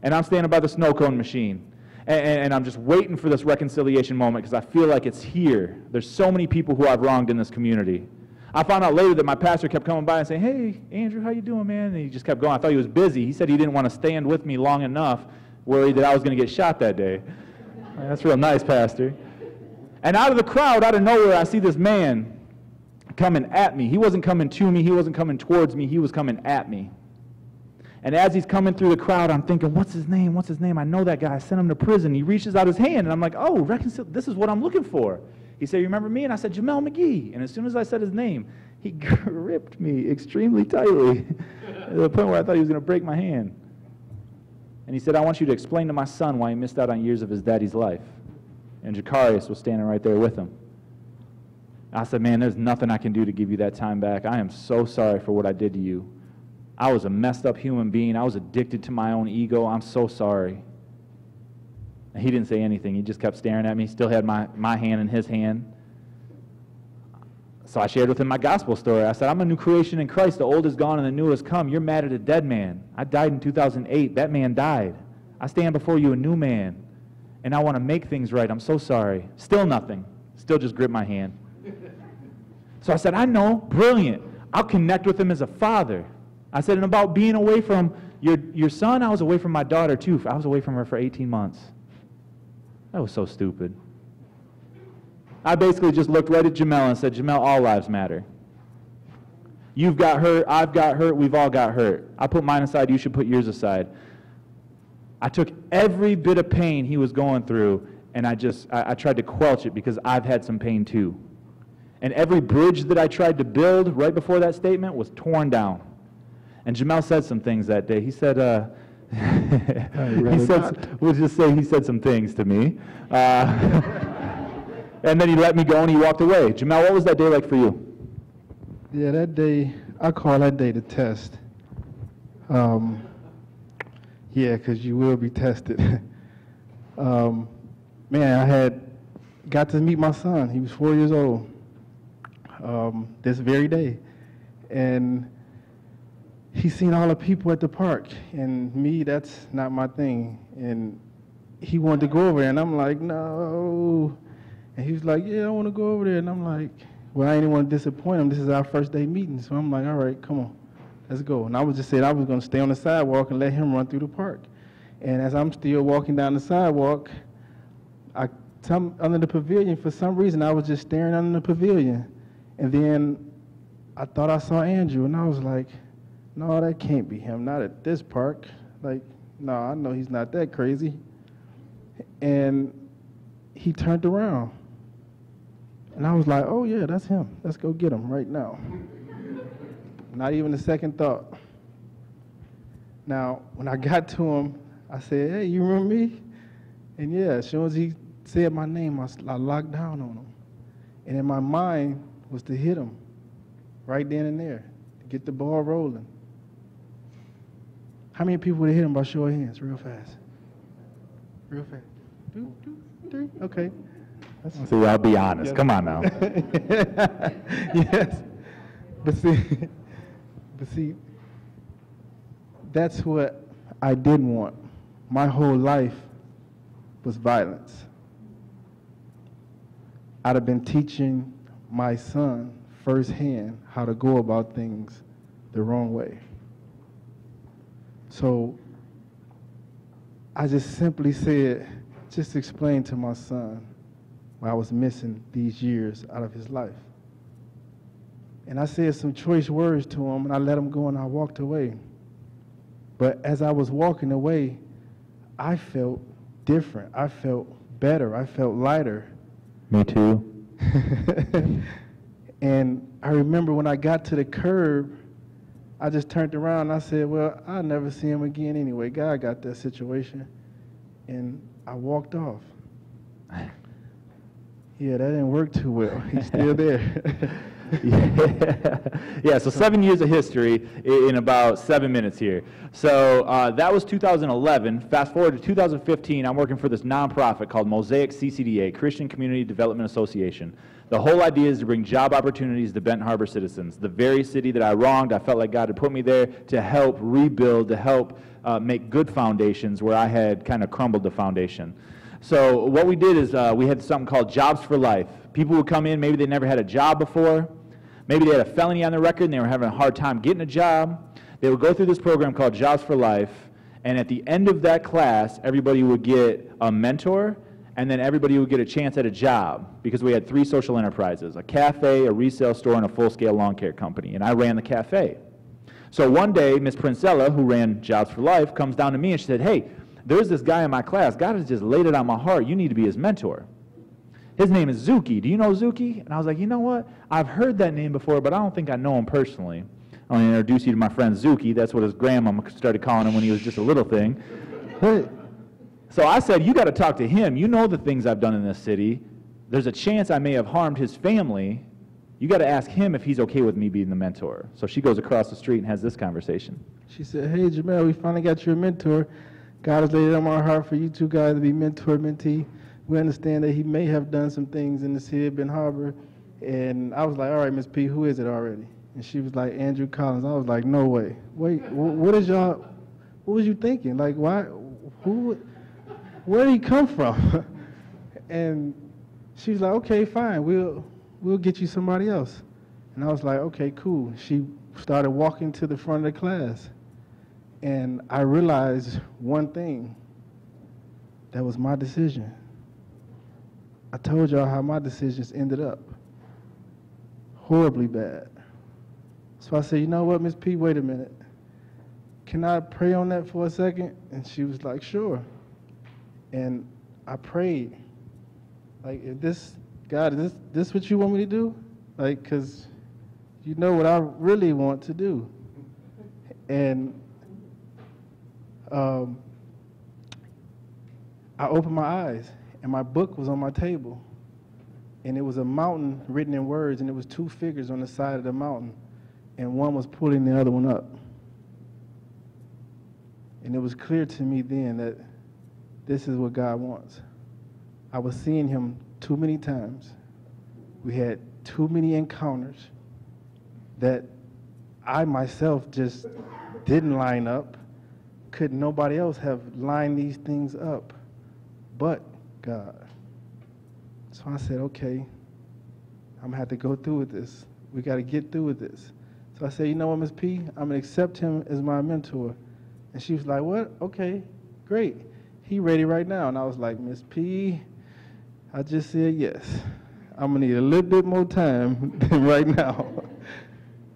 and I'm standing by the snow cone machine. And I'm just waiting for this reconciliation moment because I feel like it's here. There's so many people who I've wronged in this community. I found out later that my pastor kept coming by and saying, "Hey, Andrew, how you doing, man?" And he just kept going. I thought he was busy. He said he didn't want to stand with me long enough, worried that I was going to get shot that day. That's real nice, Pastor. And out of the crowd, out of nowhere, I see this man coming at me. He wasn't coming to me. He wasn't coming towards me. He was coming at me. And as he's coming through the crowd, I'm thinking, what's his name? What's his name? I know that guy. I sent him to prison. He reaches out his hand, and I'm like, oh, this is what I'm looking for. He said, "You remember me?" And I said, "Jamel McGee." And as soon as I said his name, he gripped me extremely tightly to the point where I thought he was going to break my hand. And he said, "I want you to explain to my son why he missed out on years of his daddy's life." And Jacarius was standing right there with him. I said, "Man, there's nothing I can do to give you that time back. I am so sorry for what I did to you. I was a messed up human being. I was addicted to my own ego. I'm so sorry." And he didn't say anything. He just kept staring at me. He still had my hand in his hand. So I shared with him my gospel story. I said, "I'm a new creation in Christ. The old is gone and the new has come. You're mad at a dead man. I died in 2008. That man died. I stand before you a new man, and I want to make things right. I'm so sorry." Still nothing. Still just gripped my hand. So I said, "I know. Brilliant. I'll connect with him as a father." I said, "And about being away from your son, I was away from my daughter too. I was away from her for 18 months. That was so stupid. I basically just looked right at Jamel and said, "Jamel, all lives matter. You've got hurt, I've got hurt, we've all got hurt. I put mine aside, you should put yours aside." I took every bit of pain he was going through, and I tried to quelch it because I've had some pain too. And every bridge that I tried to build right before that statement was torn down. And Jamel said some things that day. He said, we'll just say he said some things to me. And then he let me go and he walked away. Jamel, what was that day like for you?
Yeah, that day, I call that day the test. Yeah, because you will be tested. Man, I had got to meet my son. He was 4 years old this very day. And he's seen all the people at the park, and me, that's not my thing. And he wanted to go over there, and I'm like, "No." And he was like, "Yeah, I want to go over there." And I'm like, well, I didn't want to disappoint him. This is our first day meeting. So I'm like, "All right, come on, let's go." And I was just saying I was going to stay on the sidewalk and let him run through the park. And as I'm still walking down the sidewalk, under the pavilion, for some reason, I was just staring under the pavilion. And then I thought I saw Andrew, and I was like, "No, that can't be him, not at this park. Like, no, I know he's not that crazy." And he turned around. And I was like, "Oh yeah, that's him. Let's go get him right now." Not even a second thought. Now, when I got to him, I said, "Hey, you remember me?" And yeah, as soon as he said my name, I locked down on him. And in my mind was to hit him right then and there, to get the ball rolling. How many people would have hit him by show of hands, real fast? Real fast. 2, 2, 3. Okay.
See, I'll be honest.
Yes.
Come on now.
Yes. But see, that's what I didn't want. My whole life was violence. I'd have been teaching my son firsthand how to go about things the wrong way. So I just simply said, just explain to my son why I was missing these years out of his life. And I said some choice words to him, and I let him go, and I walked away. But as I was walking away, I felt different. I felt better. I felt lighter.
Me too.
And I remember when I got to the curb, I just turned around and I said, well, I'll never see him again anyway. God got that situation. And I walked off. Yeah, that didn't work too well. He's still there.
Yeah, so 7 years of history in about 7 minutes here. So that was 2011. Fast forward to 2015, I'm working for this nonprofit called Mosaic CCDA, Christian Community Development Association. The whole idea is to bring job opportunities to Benton Harbor citizens. The very city that I wronged, I felt like God had put me there to help rebuild, to help make good foundations where I had kind of crumbled the foundation. So what we did is we had something called Jobs for Life. People would come in, maybe they never had a job before. Maybe they had a felony on their record and they were having a hard time getting a job. They would go through this program called Jobs for Life, and at the end of that class, everybody would get a mentor, and then everybody would get a chance at a job, because we had 3 social enterprises: a cafe, a resale store, and a full-scale lawn care company, and I ran the cafe. So one day, Miss Princella, who ran Jobs for Life, comes down to me and she said, hey, there's this guy in my class. God has just laid it on my heart. You need to be his mentor. His name is Zuki. Do you know Zuki? And I was like, you know what? I've heard that name before, but I don't think I know him personally. I want to introduce you to my friend Zuki. That's what his grandma started calling him when he was just a little thing. So I said, you got to talk to him. You know the things I've done in this city. There's a chance I may have harmed his family. You got to ask him if he's okay with me being the mentor. So she goes across the street and has this conversation.
She said, hey, Jamel, we finally got you a mentor. God has laid it on my heart for you two guys to be mentor, mentee. We understand that he may have done some things in the city of Benton Harbor. And I was like, all right, Miss P, who is it already? And she was like, Andrew Collins. I was like, no way. Wait, what was you thinking? Like, why, where did he come from? And she was like, okay, fine, we'll get you somebody else. And I was like, okay, cool. She started walking to the front of the class. And I realized one thing. That was my decision. I told y'all how my decisions ended up. Horribly bad. So I said, you know what, Miss P, wait a minute. Can I pray on that for a second? And she was like, sure. And I prayed. Like, if this, God, is this what you want me to do? Like, because you know what I really want to do. And I opened my eyes, and my book was on my table. And it was a mountain written in words, and it was 2 figures on the side of the mountain, and one was pulling the other one up. And it was clear to me then that this is what God wants. I was seeing him too many times. We had too many encounters that I myself just didn't line up. Could nobody else have lined these things up but God? So I said, okay, I'm gonna have to go through with this. We gotta get through with this. So I said, you know what, Ms. P, I'm gonna accept him as my mentor. And she was like, what? Okay, great. He ready right now. And I was like, Ms. P, I just said yes. I'm gonna need a little bit more time than right now.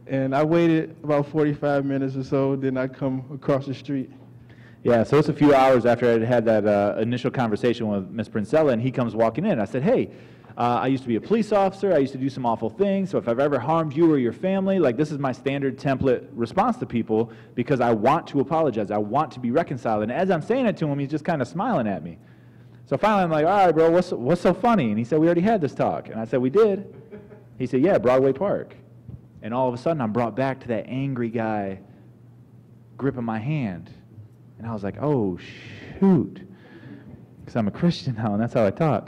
And I waited about 45 minutes or so, then I come across the street.
Yeah, so it's a few hours after I had that initial conversation with Miss Princella, and he comes walking in. I said, hey, I used to be a police officer. I used to do some awful things. So if I've ever harmed you or your family, like, this is my standard template response to people, because I want to apologize. I want to be reconciled. And as I'm saying it to him, he's just kind of smiling at me. So finally I'm like, all right, bro, what's so funny? And he said, we already had this talk. And I said, we did? He said, yeah, Broadway Park. And all of a sudden I'm brought back to that angry guy gripping my hand. And I was like, oh, shoot. Because I'm a Christian now, and that's how I talk.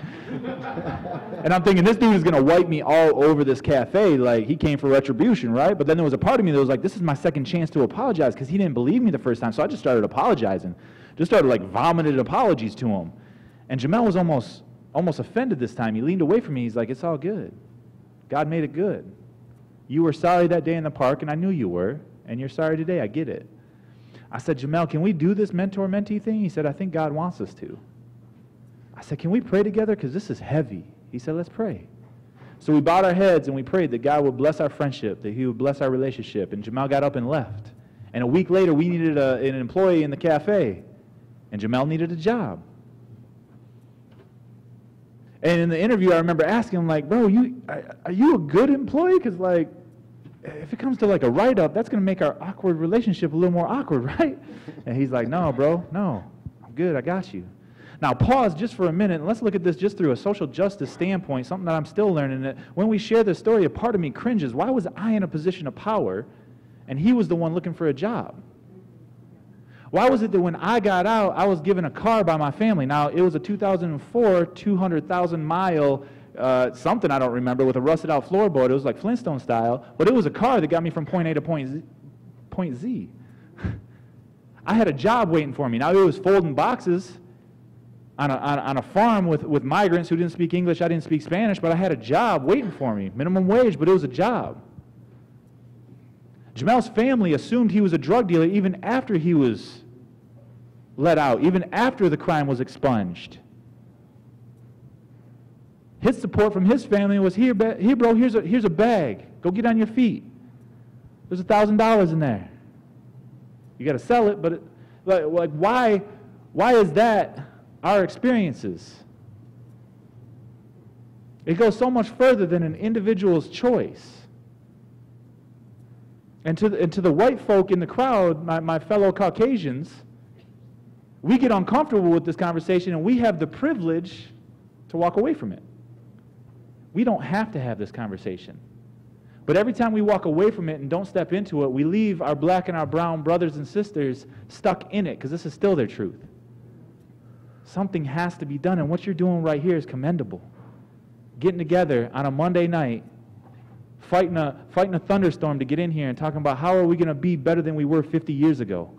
And I'm thinking, this dude is going to wipe me all over this cafe. Like, he came for retribution, right? But then there was a part of me that was like, this is my second chance to apologize, because he didn't believe me the first time. So I just started apologizing. Just started, like, vomited apologies to him. And Jamel was almost offended this time. He leaned away from me. He's like, it's all good. God made it good. You were sorry that day in the park, and I knew you were. And you're sorry today. I get it. I said, Jamel, can we do this mentor-mentee thing? He said, I think God wants us to. I said, can we pray together? Because this is heavy. He said, let's pray. So we bowed our heads and we prayed that God would bless our friendship, that he would bless our relationship. And Jamel got up and left. And a week later, we needed an employee in the cafe. And Jamel needed a job. And in the interview, I remember asking him, like, bro, are you a good employee? Because, like, if it comes to, like, a write-up, that's going to make our awkward relationship a little more awkward, right? And he's like, no, bro, no, I'm good, I got you. Now, pause just for a minute, and let's look at this just through a social justice standpoint, something that I'm still learning. That when we share this story, a part of me cringes. Why was I in a position of power, and he was the one looking for a job? Why was it that when I got out, I was given a car by my family? Now, it was a 2004 200,000-mile something I don't remember with a rusted-out floorboard. It was like Flintstone style, but it was a car that got me from point A to point Z. I had a job waiting for me. Now, it was folding boxes on a farm with migrants who didn't speak English. I didn't speak Spanish, but I had a job waiting for me. Minimum wage, but it was a job. Jamel's family assumed he was a drug dealer even after he was let out, even after the crime was expunged. His support from his family was, here bro, here's a bag. Go get on your feet. There's $1,000 in there. You got to sell it, but like why is that our experiences? It goes so much further than an individual's choice. And to the white folk in the crowd, my fellow Caucasians, we get uncomfortable with this conversation, and we have the privilege to walk away from it. We don't have to have this conversation. But every time we walk away from it and don't step into it, we leave our black and our brown brothers and sisters stuck in it, because this is still their truth. Something has to be done, and what you're doing right here is commendable. Getting together on a Monday night, fighting a thunderstorm to get in here and talking about how are we going to be better than we were 50 years ago.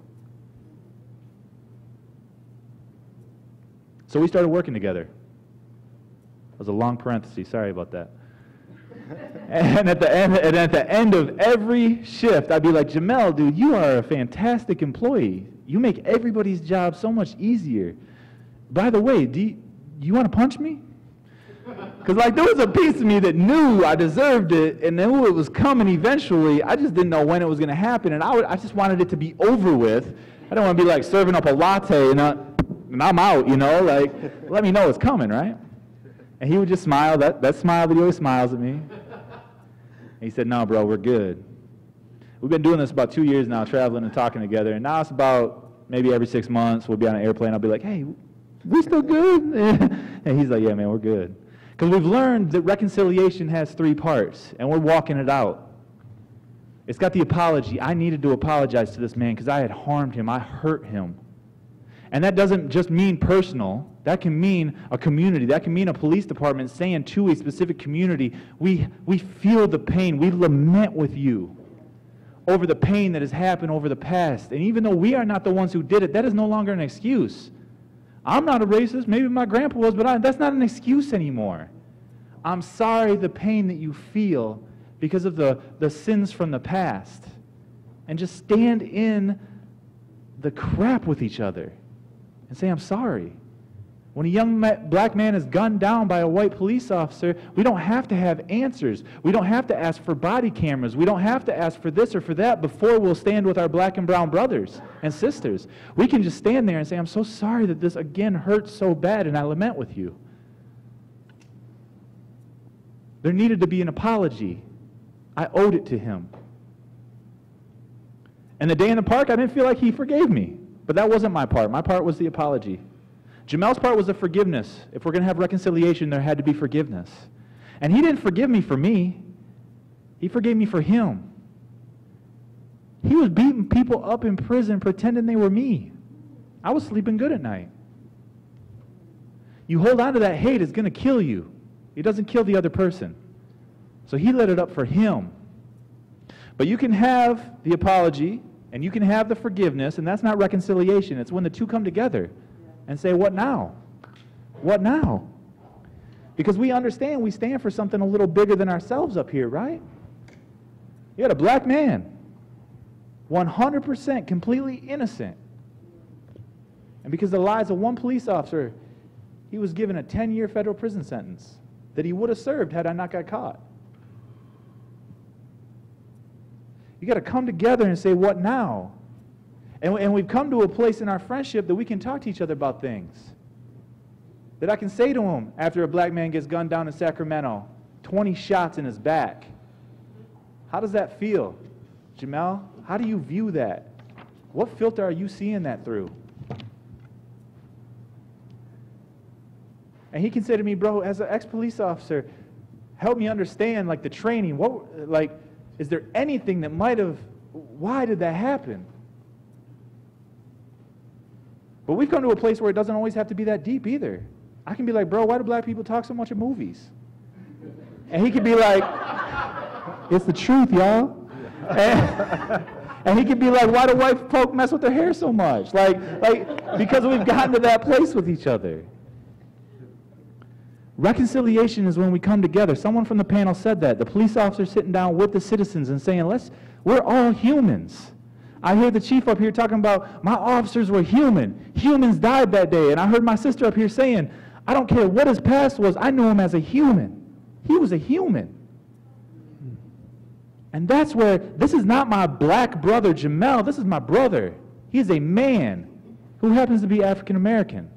So we started working together. That was a long parenthesis, sorry about that. And at the end of every shift, I'd be like, Jamel, dude, you are a fantastic employee. You make everybody's job so much easier. By the way, do you want to punch me? Because, like, there was a piece of me that knew I deserved it and knew it was coming eventually. I just didn't know when it was going to happen, and I just wanted it to be over with. I don't want to be, like, serving up a latte and I'm out, you know? Like, let me know it's coming, right? And he would just smile, that smile that he always smiles at me. And he said, no, bro, we're good. We've been doing this about 2 years now, traveling and talking together, and now it's about maybe every 6 months we'll be on an airplane. I'll be like, hey, we still good? And he's like, yeah, man, we're good. Because we've learned that reconciliation has 3 parts, and we're walking it out. It's got the apology. I needed to apologize to this man because I had harmed him. I hurt him. And that doesn't just mean personal. That can mean a community. That can mean a police department saying to a specific community, we feel the pain. We lament with you over the pain that has happened over the past. And even though we are not the ones who did it, that is no longer an excuse. I'm not a racist. Maybe my grandpa was, but that's not an excuse anymore. I'm sorry the pain that you feel because of the sins from the past. And just stand in the crap with each other and say, I'm sorry. When a young black man is gunned down by a white police officer, we don't have to have answers. We don't have to ask for body cameras. We don't have to ask for this or for that before we'll stand with our black and brown brothers and sisters. We can just stand there and say, I'm so sorry that this again hurts so bad, and I lament with you. There needed to be an apology. I owed it to him. And the day in the park, I didn't feel like he forgave me. But that wasn't my part. My part was the apology. Jamel's part was the forgiveness. If we're going to have reconciliation, there had to be forgiveness. And he didn't forgive me for me. He forgave me for him. He was beating people up in prison pretending they were me. I was sleeping good at night. You hold on to that hate, it's going to kill you. It doesn't kill the other person. So he let it up for him. But you can have the apology, and you can have the forgiveness, and that's not reconciliation. It's when the two come together and say, what now? What now? Because we understand we stand for something a little bigger than ourselves up here, right? You had a black man, 100% completely innocent. And because of the lies of one police officer, he was given a 10-year federal prison sentence that he would have served had I not got caught. You got to come together and say, what now? And we've come to a place in our friendship that we can talk to each other about things. that I can say to him after a black man gets gunned down in Sacramento, 20 shots in his back. How does that feel? Jamel, how do you view that? What filter are you seeing that through? And he can say to me, bro, as an ex-police officer, help me understand, like, the training. What, like, is there anything that might have, why did that happen? But we've come to a place where it doesn't always have to be that deep either. I can be like, bro, why do black people talk so much in movies? And he could be like, it's the truth, y'all. And he could be like, why do white folk mess with their hair so much? Like, because we've gotten to that place with each other. Reconciliation is when we come together. Someone from the panel said that. The police officer sitting down with the citizens and saying, we're all humans. I hear the chief up here talking about, my officers were human. Humans died that day. And I heard my sister up here saying, I don't care what his past was, I knew him as a human. He was a human. And that's where, this is not my black brother Jamel, this is my brother. He is a man who happens to be African American.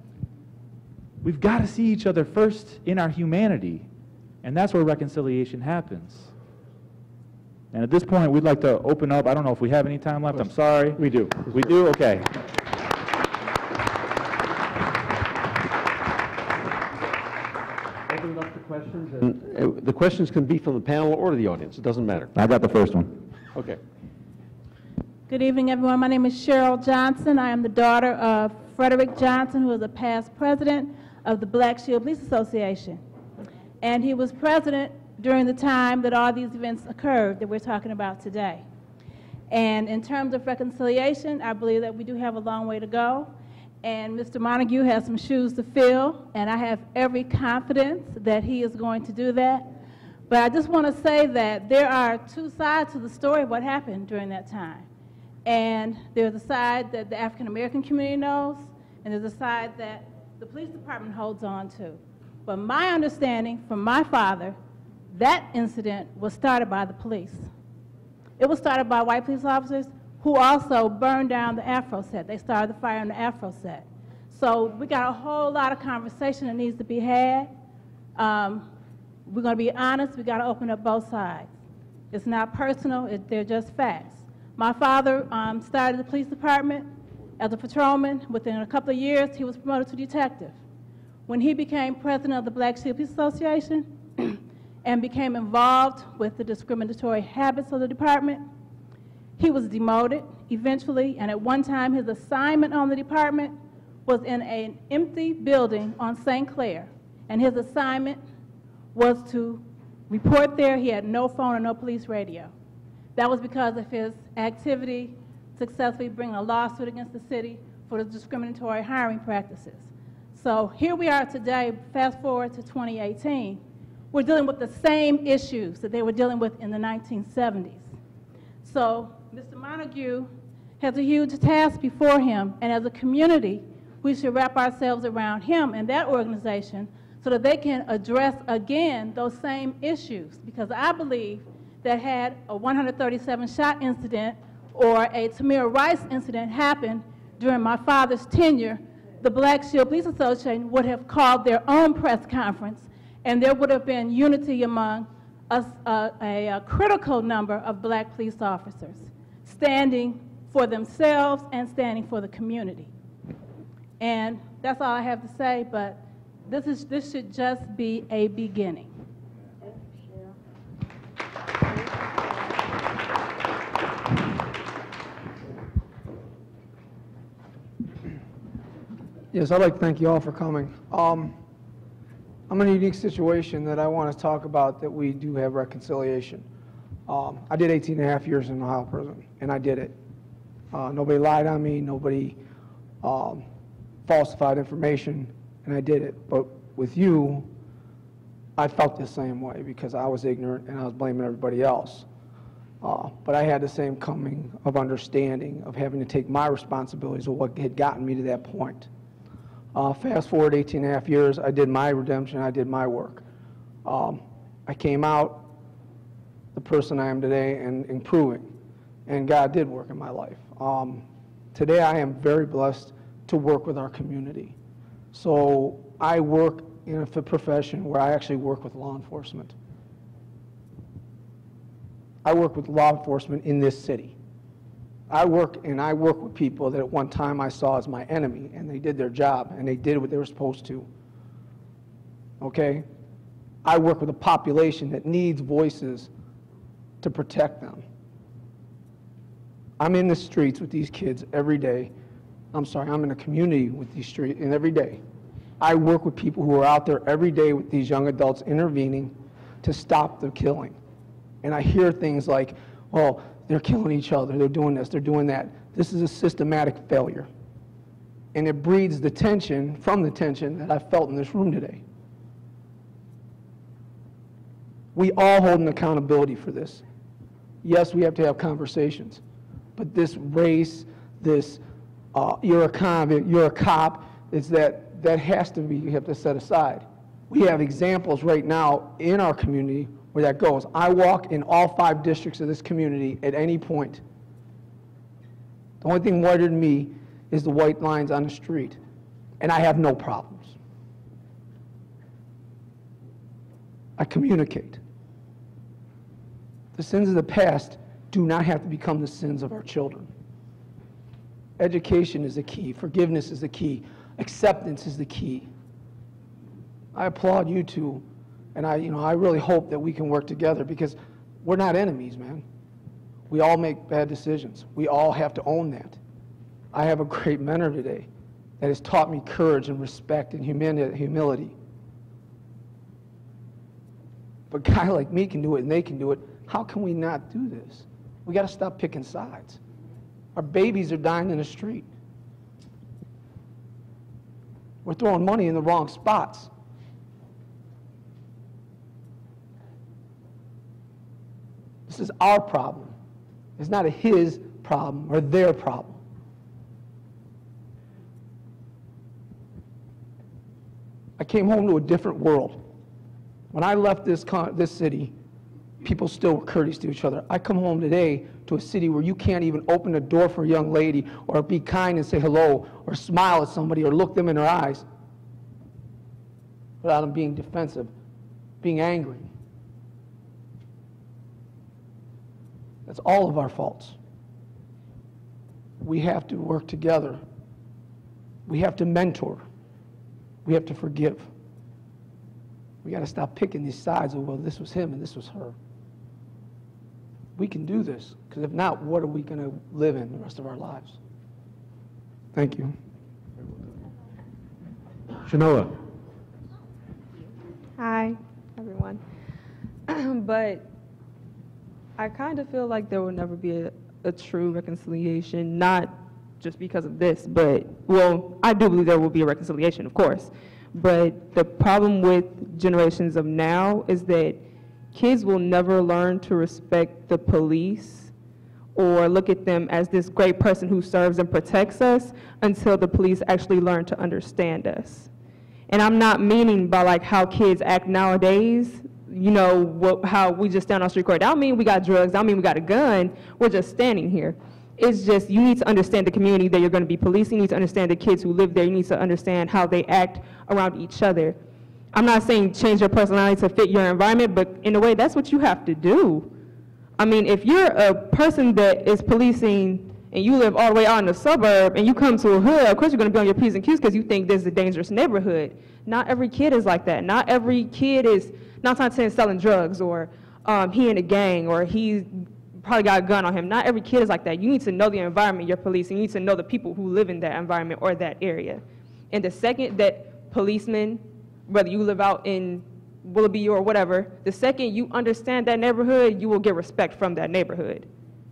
We've got to see each other first in our humanity, and that's where reconciliation happens. And at this point, we'd like to open up. I don't know if we have any time left. I'm sorry.
We do.
We do? Okay.
Open it up to questions, and the questions can be from the panel or the audience. It doesn't matter.
I got the first one.
Okay.
Good evening, everyone. My name is Cheryl Johnson. I am the daughter of Frederick Johnson, who is a past president of the Black Shield Police Association. And he was president during the time that all these events occurred that we're talking about today. And in terms of reconciliation, I believe that we do have a long way to go. And Mr. Montague has some shoes to fill, and I have every confidence that he is going to do that. But I just want to say that there are two sides to the story of what happened during that time. And there's a side that the African American community knows, and there's a side that the police department holds on to. But my understanding from my father, that incident was started by the police. It was started by white police officers who also burned down the Afro set. They started the fire on the Afro set. So we got a whole lot of conversation that needs to be had. We're going to be honest. We got to open up both sides. It's not personal. They're just facts. My father started the police department as a patrolman. Within a couple of years, he was promoted to detective. When he became president of the Black Shield Police Association and became involved with the discriminatory habits of the department, he was demoted eventually, and at one time his assignment on the department was in an empty building on St. Clair, and his assignment was to report there. He had no phone or no police radio. That was because of his activity successfully bringing a lawsuit against the city for the discriminatory hiring practices. So here we are today, fast forward to 2018. We're dealing with the same issues that they were dealing with in the 1970s. So Mr. Montague has a huge task before him, and as a community, we should wrap ourselves around him and that organization so that they can address again those same issues. Because I believe that had a 137 shot incident or a Tamir Rice incident happened during my father's tenure, the Black Shield Police Association would have called their own press conference, and there would have been unity among us, a critical number of black police officers standing for themselves and standing for the community. And that's all I have to say, but this should just be a beginning.
Yes, I'd like to thank you all for coming. I'm in a unique situation that I want to talk about that we do have reconciliation. I did 18 and a half years in Ohio prison, and I did it. Nobody lied on me, nobody falsified information, and I did it. But with you, I felt the same way because I was ignorant and I was blaming everybody else. But I had the same coming of understanding of having to take my responsibilities of what had gotten me to that point. Fast forward 18 and a half years, I did my redemption, I did my work. I came out the person I am today and improving, and God did work in my life. Today I am very blessed to work with our community. So I work in a profession where I actually work with law enforcement. I work with law enforcement in this city. I work with people that at one time I saw as my enemy, and they did their job, and they did what they were supposed to. Okay? I work with a population that needs voices to protect them. I'm in the streets with these kids every day. I'm in a community with these streets, and every day. I work with people who are out there every day with these young adults intervening to stop the killing. And I hear things like, oh, they're killing each other, they're doing this, they're doing that. This is a systematic failure. And it breeds the tension from the tension that I felt in this room today. We all hold an accountability for this. Yes, we have to have conversations. But this race, this you're a convict, you're a cop, it's that has to be, you have to set aside. We have examples right now in our community where that goes. I walk in all 5 districts of this community at any point. The only thing whiter than me is the white lines on the street, and I have no problems. I communicate. The sins of the past do not have to become the sins of our children. Education is the key. Forgiveness is the key. Acceptance is the key. I applaud you two, and I really hope that we can work together because we're not enemies, man. We all make bad decisions. We all have to own that. I have a great mentor today that has taught me courage and respect and humility. But a guy like me can do it and they can do it. How can we not do this? We got to stop picking sides. Our babies are dying in the street. We're throwing money in the wrong spots. This is our problem. It's not a his problem or their problem. I came home to a different world. When I left this city, people still were courteous to each other. I come home today to a city where you can't even open a door for a young lady or be kind and say hello or smile at somebody or look them in their eyes without them being defensive, being angry. That's all of our faults. We have to work together. We have to mentor. We have to forgive. We got to stop picking these sides of, well, this was him and this was her. We can do this, because if not, what are we going to live in the rest of our lives? Thank you.
Shanoa.
Hi, everyone. But I kind of feel like there will never be a true reconciliation, not just because of this, but, well, I do believe there will be a reconciliation, of course. But the problem with generations of now is that kids will never learn to respect the police or look at them as this great person who serves and protects us until the police actually learn to understand us. And I'm not meaning by like how kids act nowadays, you know, how we just stand on the street corner. I don't mean we got drugs, I don't mean we got a gun, we're just standing here. It's just you need to understand the community that you're going to be policing, you need to understand the kids who live there, you need to understand how they act around each other. I'm not saying change your personality to fit your environment, but in a way, that's what you have to do. I mean, if you're a person that is policing and you live all the way out in the suburb and you come to a hood, of course you're going to be on your P's and Q's because you think this is a dangerous neighborhood. Not every kid is like that. Not every kid is, not saying selling drugs or he in a gang or he's probably got a gun on him. Not every kid is like that. You need to know the environment you're policing. You need to know the people who live in that environment or that area. And the second that policemen, whether you live out in Willoughby or whatever, the second you understand that neighborhood, you will get respect from that neighborhood.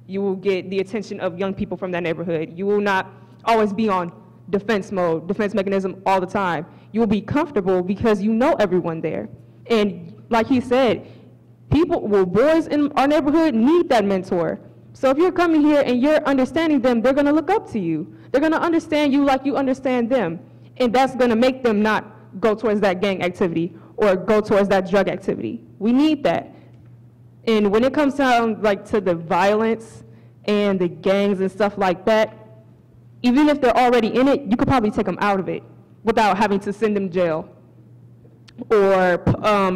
You will get the attention of young people from that neighborhood. You will not always be on defense mode, defense mechanism all the time. You will be comfortable because you know everyone there. And like he said, boys in our neighborhood need that mentor. So if you're coming here and you're understanding them, they're gonna look up to you. They're gonna understand you like you understand them. And that's gonna make them not go towards that gang activity or go towards that drug activity. We need that. And when it comes down like to the violence and the gangs and stuff like that, even if they're already in it, you could probably take them out of it without having to send them to jail. or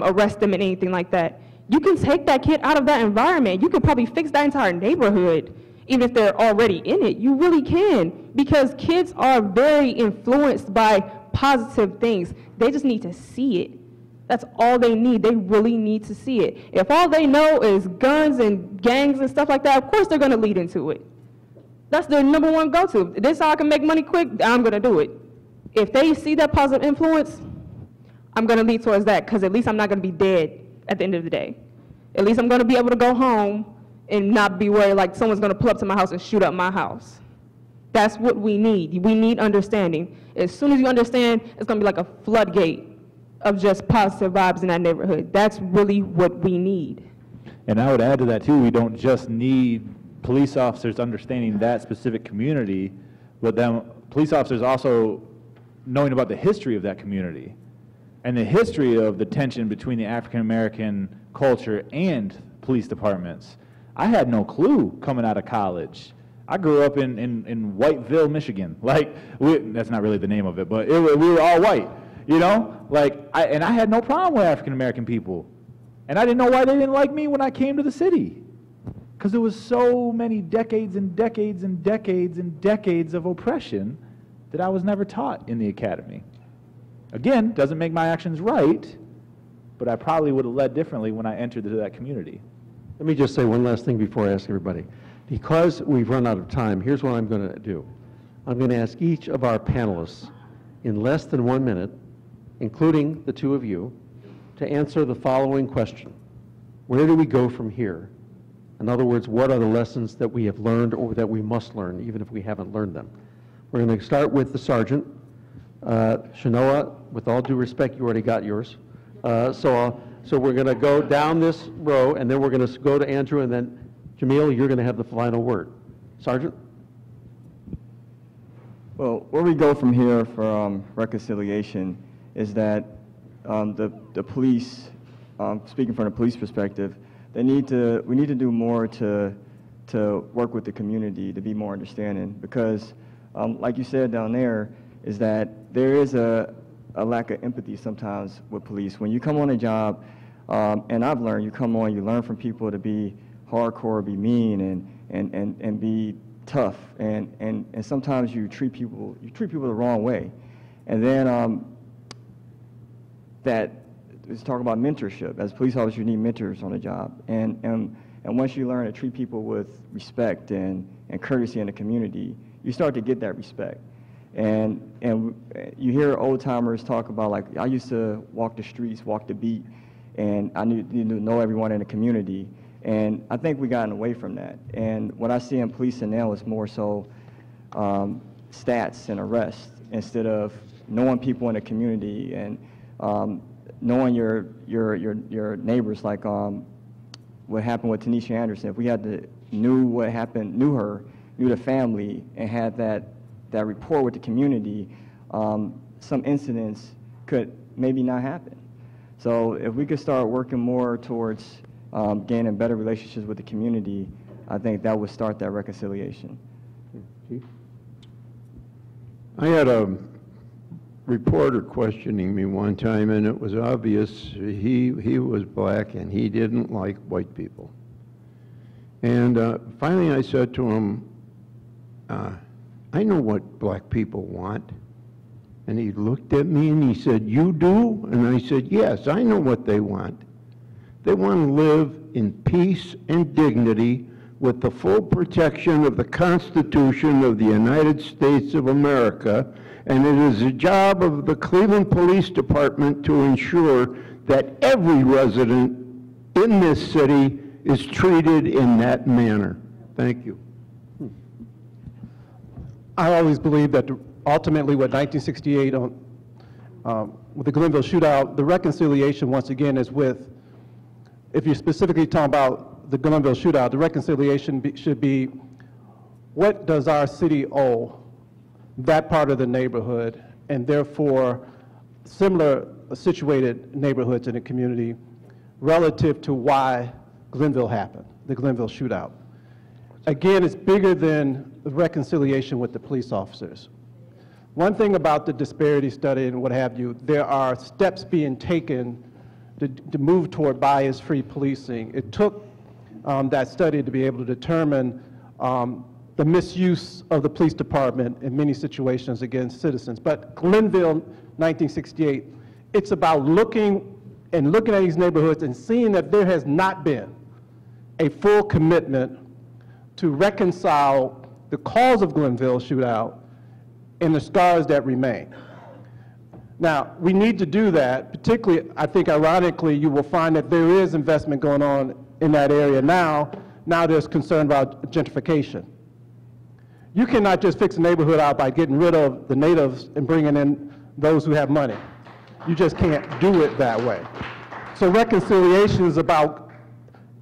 arrest them and anything like that. You can take that kid out of that environment. You could probably fix that entire neighborhood, even if they're already in it. You really can, because kids are very influenced by positive things. They just need to see it. That's all they need. They really need to see it. If all they know is guns and gangs and stuff like that, of course they're going to lead into it. That's their number one go-to. This is how I can make money quick, I'm going to do it. If they see that positive influence, I'm going to lead towards that, because at least I'm not going to be dead at the end of the day. At least I'm going to be able to go home and not be worried like someone's going to pull up to my house and shoot up my house. That's what we need. We need understanding. As soon as you understand, it's going to be like a floodgate of just positive vibes in that neighborhood. That's really what we need.
And I would add to that too, we don't just need police officers understanding that specific community, but then police officers also knowing about the history of that community and the history of the tension between the African American culture and police departments. I had no clue coming out of college. I grew up in Whiteville, Michigan. Like, that's not really the name of it, but we were all white, you know? Like, I had no problem with African American people. And I didn't know why they didn't like me when I came to the city. Because there was so many decades and decades and decades and decades of oppression that I was never taught in the academy. Again, doesn't make my actions right, but I probably would have led differently when I entered that community.
Let me just say one last thing before I ask everybody. Because we've run out of time, here's what I'm going to do. I'm going to ask each of our panelists in less than 1 minute, including the two of you, to answer the following question. Where do we go from here? In other words, what are the lessons that we have learned or that we must learn, even if we haven't learned them? We're going to start with the sergeant. Shanoa, with all due respect, you already got yours. So we're going to go down this row, and then we're going to go to Andrew, and then Jamil, you're going to have the final word. Sergeant?
Well, where we go from here for reconciliation is that the police, speaking from the police perspective, we need to do more to work with the community to be more understanding, because like you said down there, is that there is a lack of empathy sometimes with police. When you come on a job, and I've learned, you come on, you learn from people to be hardcore, be mean, and be tough, and sometimes you treat people the wrong way, and then let's talk about mentorship. As police officers, you need mentors on the job, and once you learn to treat people with respect and courtesy in the community, you start to get that respect. And you hear old timers talk about, like, I used to walk the streets, walk the beat, and I need to know everyone in the community. And I think we've gotten away from that. And what I see in policing now is more so stats and arrests instead of knowing people in the community and knowing your neighbors. Like what happened with Tanisha Anderson. If we knew what happened, knew her, knew the family, and had that rapport with the community, some incidents could maybe not happen. So if we could start working more towards gaining better relationships with the community, I think that would start that reconciliation.
Chief? I had a reporter questioning me one time, and it was obvious he was black and he didn't like white people. And finally I said to him, I know what black people want. And he looked at me and he said, you do? And I said, yes, I know what they want. They want to live in peace and dignity with the full protection of the Constitution of the United States of America, and it is the job of the Cleveland Police Department to ensure that every resident in this city is treated in that manner. Thank you.
I always believe that ultimately with 1968, with the Glenville shootout, the reconciliation once again is with, if you're specifically talking about the Glenville shootout, the reconciliation should be, what does our city owe that part of the neighborhood, and therefore similar situated neighborhoods in the community relative to why Glenville happened, the Glenville shootout. Again, it's bigger than the reconciliation with the police officers. One thing about the disparity study and what have you, there are steps being taken to move toward bias-free policing. It took that study to be able to determine the misuse of the police department in many situations against citizens. But Glenville, 1968, it's about looking at these neighborhoods and seeing that there has not been a full commitment to reconcile the cause of Glenville shootout and the scars that remain. Now, we need to do that, particularly, I think, ironically, you will find that there is investment going on in that area now. Now there's concern about gentrification. You cannot just fix a neighborhood out by getting rid of the natives and bringing in those who have money. You just can't do it that way. So reconciliation is about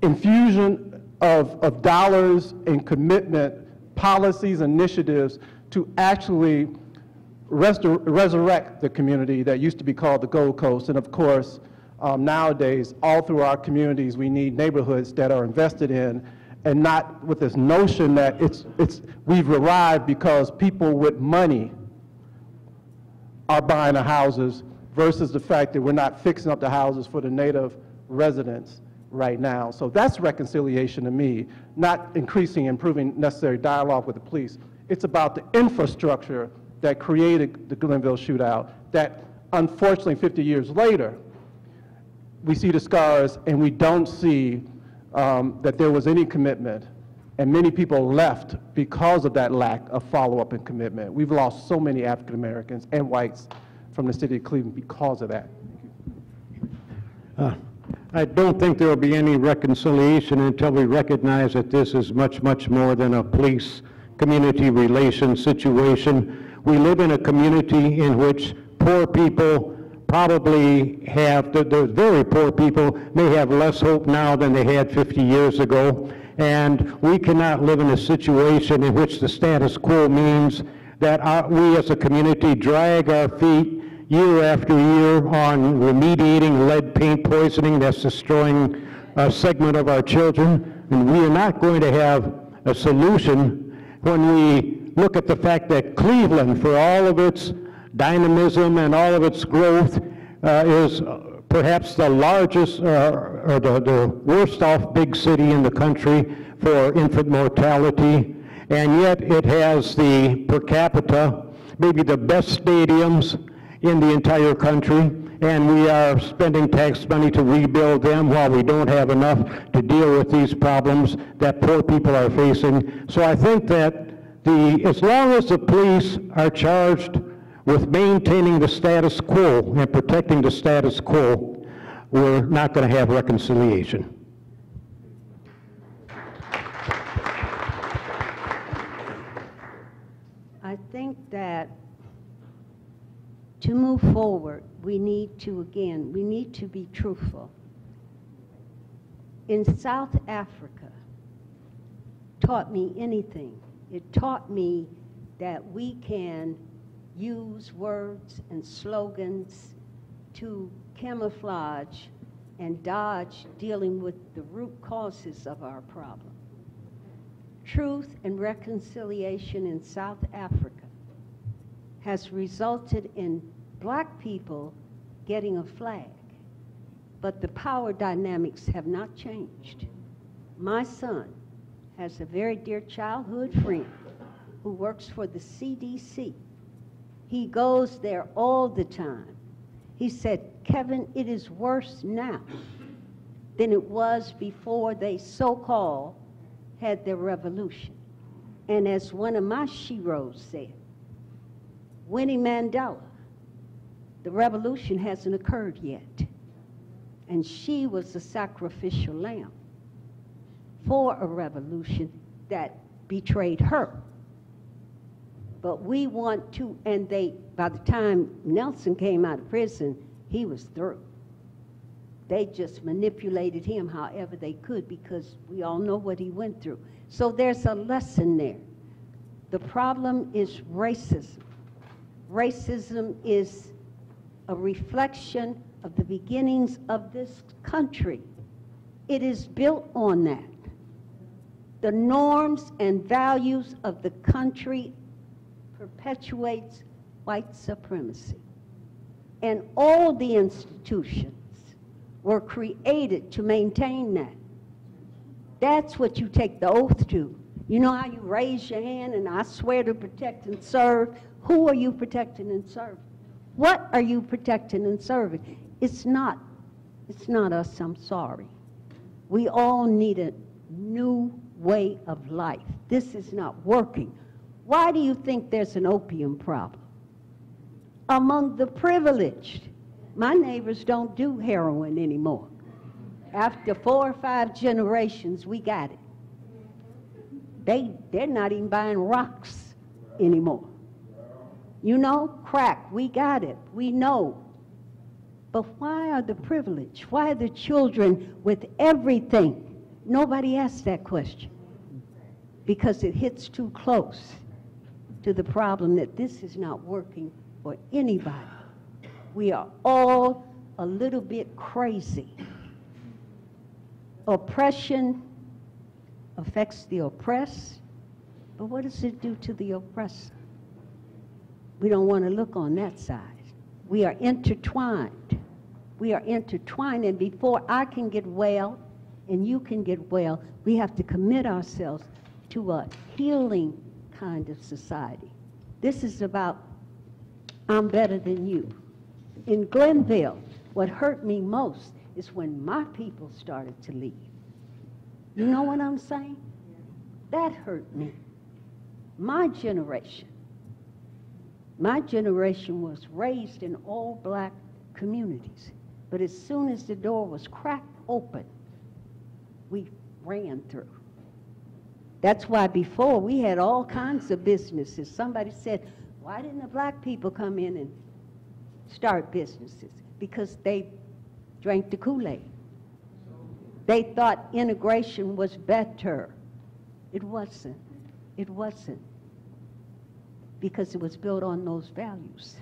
infusion of dollars and commitment, policies, initiatives to actually resurrect the community that used to be called the Gold Coast. And of course, nowadays, all through our communities, we need neighborhoods that are invested in, and not with this notion that we've arrived because people with money are buying the houses, versus the fact that we're not fixing up the houses for the native residents right now. So that's reconciliation to me, not improving necessary dialogue with the police. It's about the infrastructure that created the Glenville shootout that, unfortunately, 50 years later, we see the scars and we don't see that there was any commitment, and many people left because of that lack of follow-up and commitment. We've lost so many African Americans and whites from the city of Cleveland because of that.
I don't think there will be any reconciliation until we recognize that this is much, much more than a police-community relations situation. We live in a community in which poor people probably have, the very poor people may have less hope now than they had 50 years ago, and we cannot live in a situation in which the status quo means that we as a community drag our feet year after year on remediating lead paint poisoning that's destroying a segment of our children. And we are not going to have a solution when we look at the fact that Cleveland, for all of its dynamism and all of its growth, is perhaps the largest or the worst off big city in the country for infant mortality, and yet it has the per capita, maybe the best stadiums in the entire country, and we are spending tax money to rebuild them while we don't have enough to deal with these problems that poor people are facing. So I think that as long as the police are charged with maintaining the status quo and protecting the status quo, we're not going to have reconciliation.
I think that to move forward, we need to be truthful. In South Africa, taught me anything. It taught me that we can use words and slogans to camouflage and dodge dealing with the root causes of our problem. Truth and reconciliation in South Africa has resulted in black people getting a flag, but the power dynamics have not changed. My son has a very dear childhood friend who works for the CDC. He goes there all the time. He said, Kevin, it is worse now than it was before they so-called had their revolution. And as one of my sheroes said, Winnie Mandela, the revolution hasn't occurred yet. And she was the sacrificial lamb for a revolution that betrayed her. But we want to, and by the time Nelson came out of prison, he was through. They just manipulated him however they could because we all know what he went through. So there's a lesson there. The problem is racism. Racism is a reflection of the beginnings of this country. It is built on that. The norms and values of the country perpetuates white supremacy. And all the institutions were created to maintain that. That's what you take the oath to. You know how you raise your hand and I swear to protect and serve? Who are you protecting and serving? What are you protecting and serving? It's not us, I'm sorry. We all need a new way of life. This is not working. Why do you think there's an opium problem? Among the privileged. My neighbors don't do heroin anymore. After 4 or 5 generations, we got it. They're not even buying rocks anymore. You know, crack, we got it. We know. But why are the privileged? Why are the children with everything? Nobody asked that question. Because it hits too close to the problem that this is not working for anybody. We are all a little bit crazy. Oppression affects the oppressed, but what does it do to the oppressor? We don't want to look on that side. We are intertwined. We are intertwined, and before I can get well and you can get well, we have to commit ourselves to a healing kind of society. This is about I'm better than you. In Glenville, what hurt me most is when my people started to leave. You know what I'm saying? That hurt me. My generation was raised in all black communities. But as soon as the door was cracked open, we ran through. That's why before we had all kinds of businesses. Somebody said, why didn't the black people come in and start businesses? Because they drank the Kool-Aid. They thought integration was better. It wasn't. It wasn't. Because it was built on those values.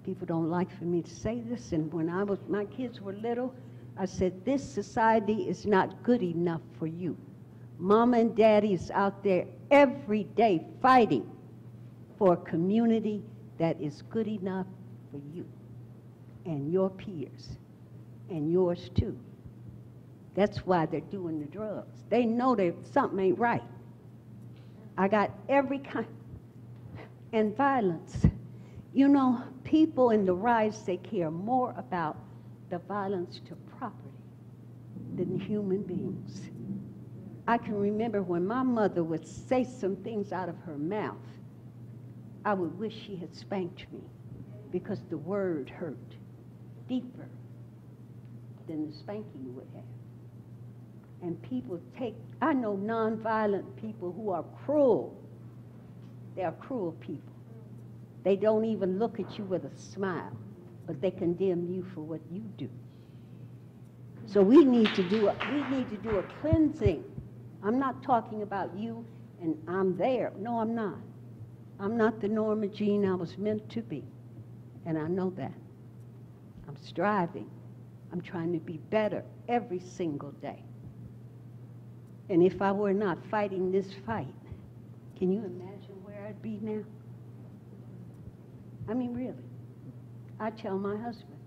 People don't like for me to say this, and when my kids were little, I said, this society is not good enough for you. Mama and daddy is out there every day fighting for a community that is good enough for you and your peers and yours too. That's why they're doing the drugs. They know that something ain't right. I got every kind, and violence. You know, people in the riots, they care more about the violence to property than human beings. I can remember when my mother would say some things out of her mouth, I would wish she had spanked me because the word hurt deeper than the spanking would have. And people I know nonviolent people who are cruel. They are cruel people. They don't even look at you with a smile, but they condemn you for what you do. So we need to do a cleansing. I'm not talking about you and I'm there. No, I'm not. I'm not the Norma Jean I was meant to be, and I know that. I'm striving. I'm trying to be better every single day. And if I were not fighting this fight, can you imagine where I'd be now? I mean, really. I tell my husband,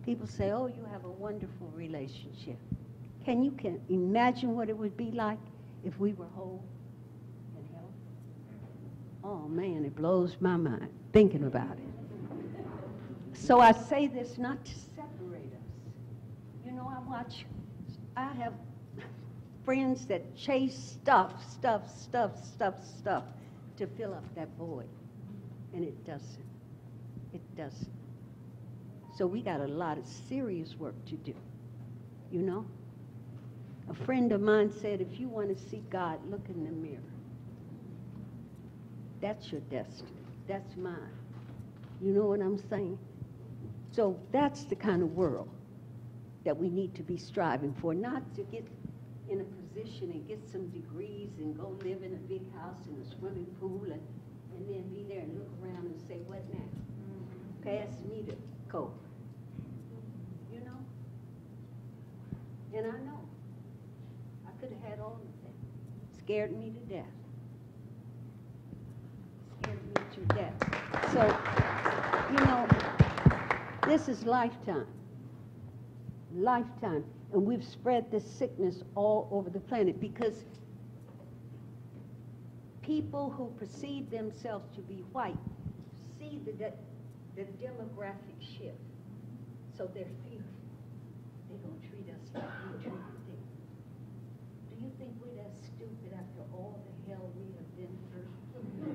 people say, oh, you have a wonderful relationship. Can you imagine what it would be like if we were whole and healthy? Oh, man, it blows my mind thinking about it. So I say this not to separate us. You know, I have friends that chase stuff to fill up that void. And it doesn't. It doesn't. So we got a lot of serious work to do, you know? A friend of mine said, if you want to see God, look in the mirror. That's your destiny. That's mine. You know what I'm saying? So that's the kind of world that we need to be striving for, not to get in a position and get some degrees and go live in a big house in a swimming pool and then be there and look around and say, what now? Pass me the Coke. You know? And I know. I could have had all of that. Scared me to death. Scared me to death. So, you know, this is lifetime. Lifetime. And we've spread this sickness all over the planet because people who perceive themselves to be white see the demographic shift. So they're fearful. They're going to treat us like we treated them. Do you think we're that stupid after all the hell we have been through? You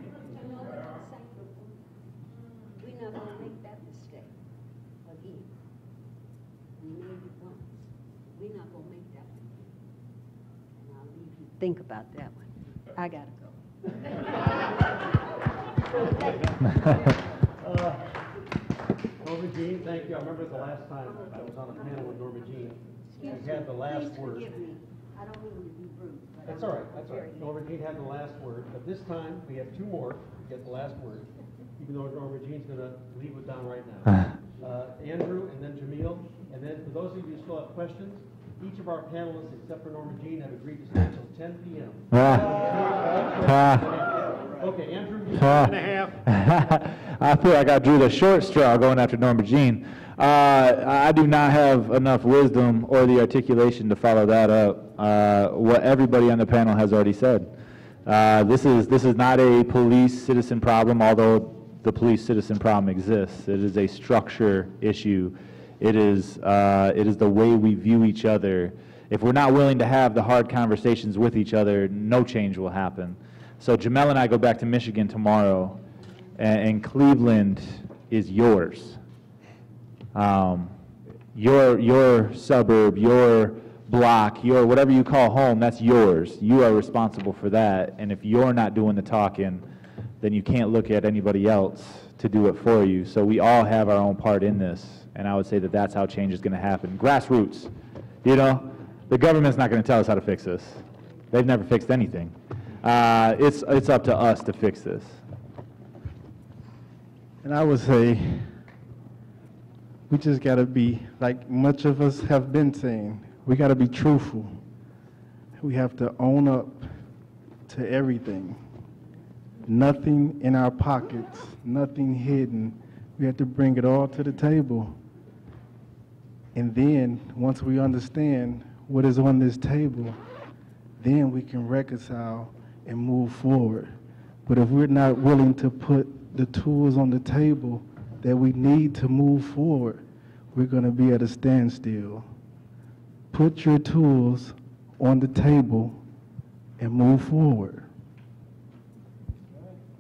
know what I'm saying? We're not going to make that mistake again. We made it once. We're not going to make that one again. And I'll leave you to think about that one. I got to go.
Norma Jean, thank you. I remember the last time I was on a panel with Norma Jean. You had the last word.
Forgive me. I don't mean to be rude.
That's all right. That's all right. Norma Jean had the last word, but this time we have two more to get the last word. Even though Norma Jean's going to leave it down right now. Andrew, and then Jamil, and then for those of you who still have questions, each of our panelists, except for Norma Jean, have agreed to stay until 10 p.m. Okay, Andrew, you have 2.5.
I feel like I drew the short straw going after Norma Jean. I do not have enough wisdom or the articulation to follow that up. What everybody on the panel has already said. This is not a police-citizen problem, although the police-citizen problem exists. It is a structure issue. It is the way we view each other. If we're not willing to have the hard conversations with each other, no change will happen. So Jamel and I go back to Michigan tomorrow, and Cleveland is yours. Your suburb, your block, your whatever you call home, that's yours. You are responsible for that. And if you're not doing the talking, then you can't look at anybody else to do it for you. So we all have our own part in this. And I would say that that's how change is going to happen. Grassroots. You know, the government's not going to tell us how to fix this. They've never fixed anything. It's up to us to fix this.
And I would say we just got to be, like much of us have been saying, we got to be truthful. We have to own up to everything. Nothing in our pockets, nothing hidden. We have to bring it all to the table. And then, once we understand what is on this table, then we can reconcile and move forward. But if we're not willing to put the tools on the table that we need to move forward, we're going to be at a standstill. Put your tools on the table and move forward.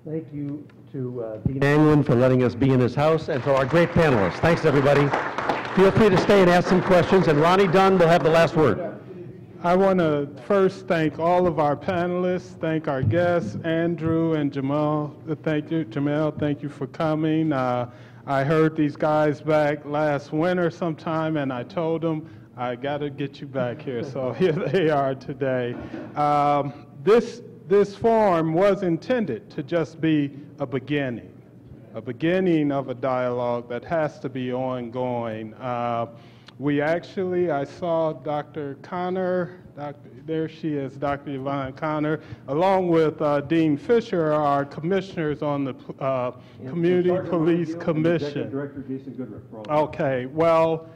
Thank you to Dean Anglin for letting us be in his house, and to our great panelists. Thanks, everybody. Feel free to stay and ask some questions, and Ronnie Dunn will have the last word.
I want to first thank all of our panelists, thank our guests, Andrew and Jamal. Thank you, Jamel. Thank you for coming. I heard these guys back last winter sometime, and I told them, I got to get you back here. So here they are today. This forum was intended to just be a beginning of a dialogue that has to be ongoing. I saw Dr. Connor, there she is, Dr. Yvonne Connor, along with Dean Fisher, our commissioners on the Community Police Commission.
Director Jason Goodrich.
Okay, well,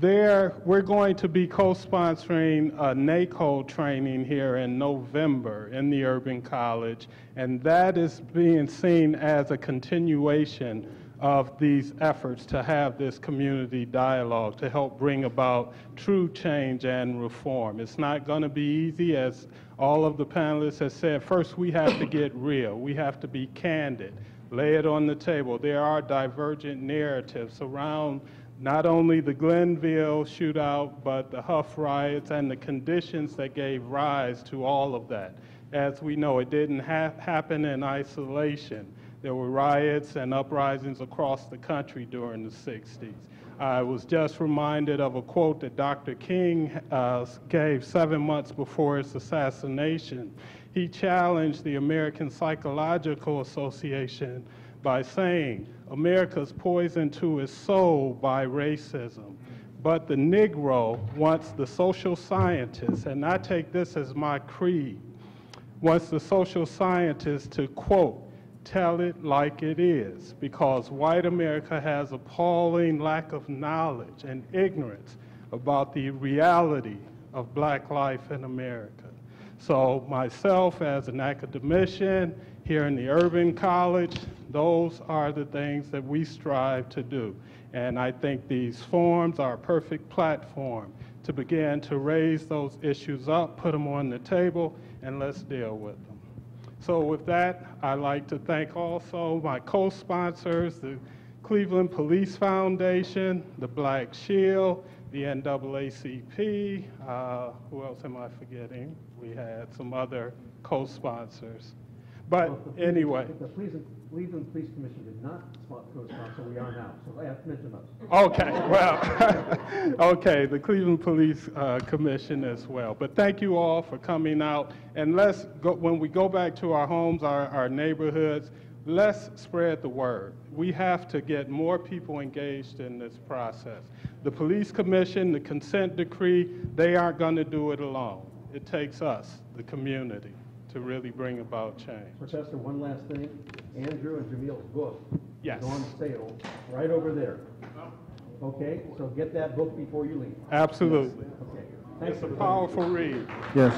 we're going to be co-sponsoring a NACO training here in November in the Urban College, and that is being seen as a continuation of these efforts to have this community dialogue to help bring about true change and reform. It's not going to be easy, as all of the panelists have said. First, we have to get real. We have to be candid, lay it on the table. There are divergent narratives around not only the Glenville shootout, but the Hough riots and the conditions that gave rise to all of that. As we know, it didn't happen in isolation. There were riots and uprisings across the country during the 60s. I was just reminded of a quote that Dr. King gave 7 months before his assassination. He challenged the American Psychological Association by saying, America's poisoned to its soul by racism. But the Negro wants the social scientists, and I take this as my creed, wants the social scientists to, quote, tell it like it is, because white America has appalling lack of knowledge and ignorance about the reality of black life in America. So myself as an academician here in the Urban College, those are the things that we strive to do. And I think these forums are a perfect platform to begin to raise those issues up, put them on the table, and let's deal with them. So with that, I'd like to thank also my co-sponsors, the Cleveland Police Foundation, the Black Shield, the NAACP, who else am I forgetting? We had some other co-sponsors. But anyway.
The Cleveland Police Commission did not co-sponsor, we are now, so I have to mention those.
Okay, well, okay, the Cleveland Police Commission as well. But thank you all for coming out, and let's go, when we go back to our homes, our neighborhoods, let's spread the word. We have to get more people engaged in this process. The Police Commission, the consent decree, they aren't going to do it alone. It takes us, the community, to really bring about change.
Professor, one last thing. Andrew and Jamil's book
Yes.
is on sale right over there. Okay, so get that book before you leave.
Absolutely.
Okay. Thanks
It's a powerful read.
Yes.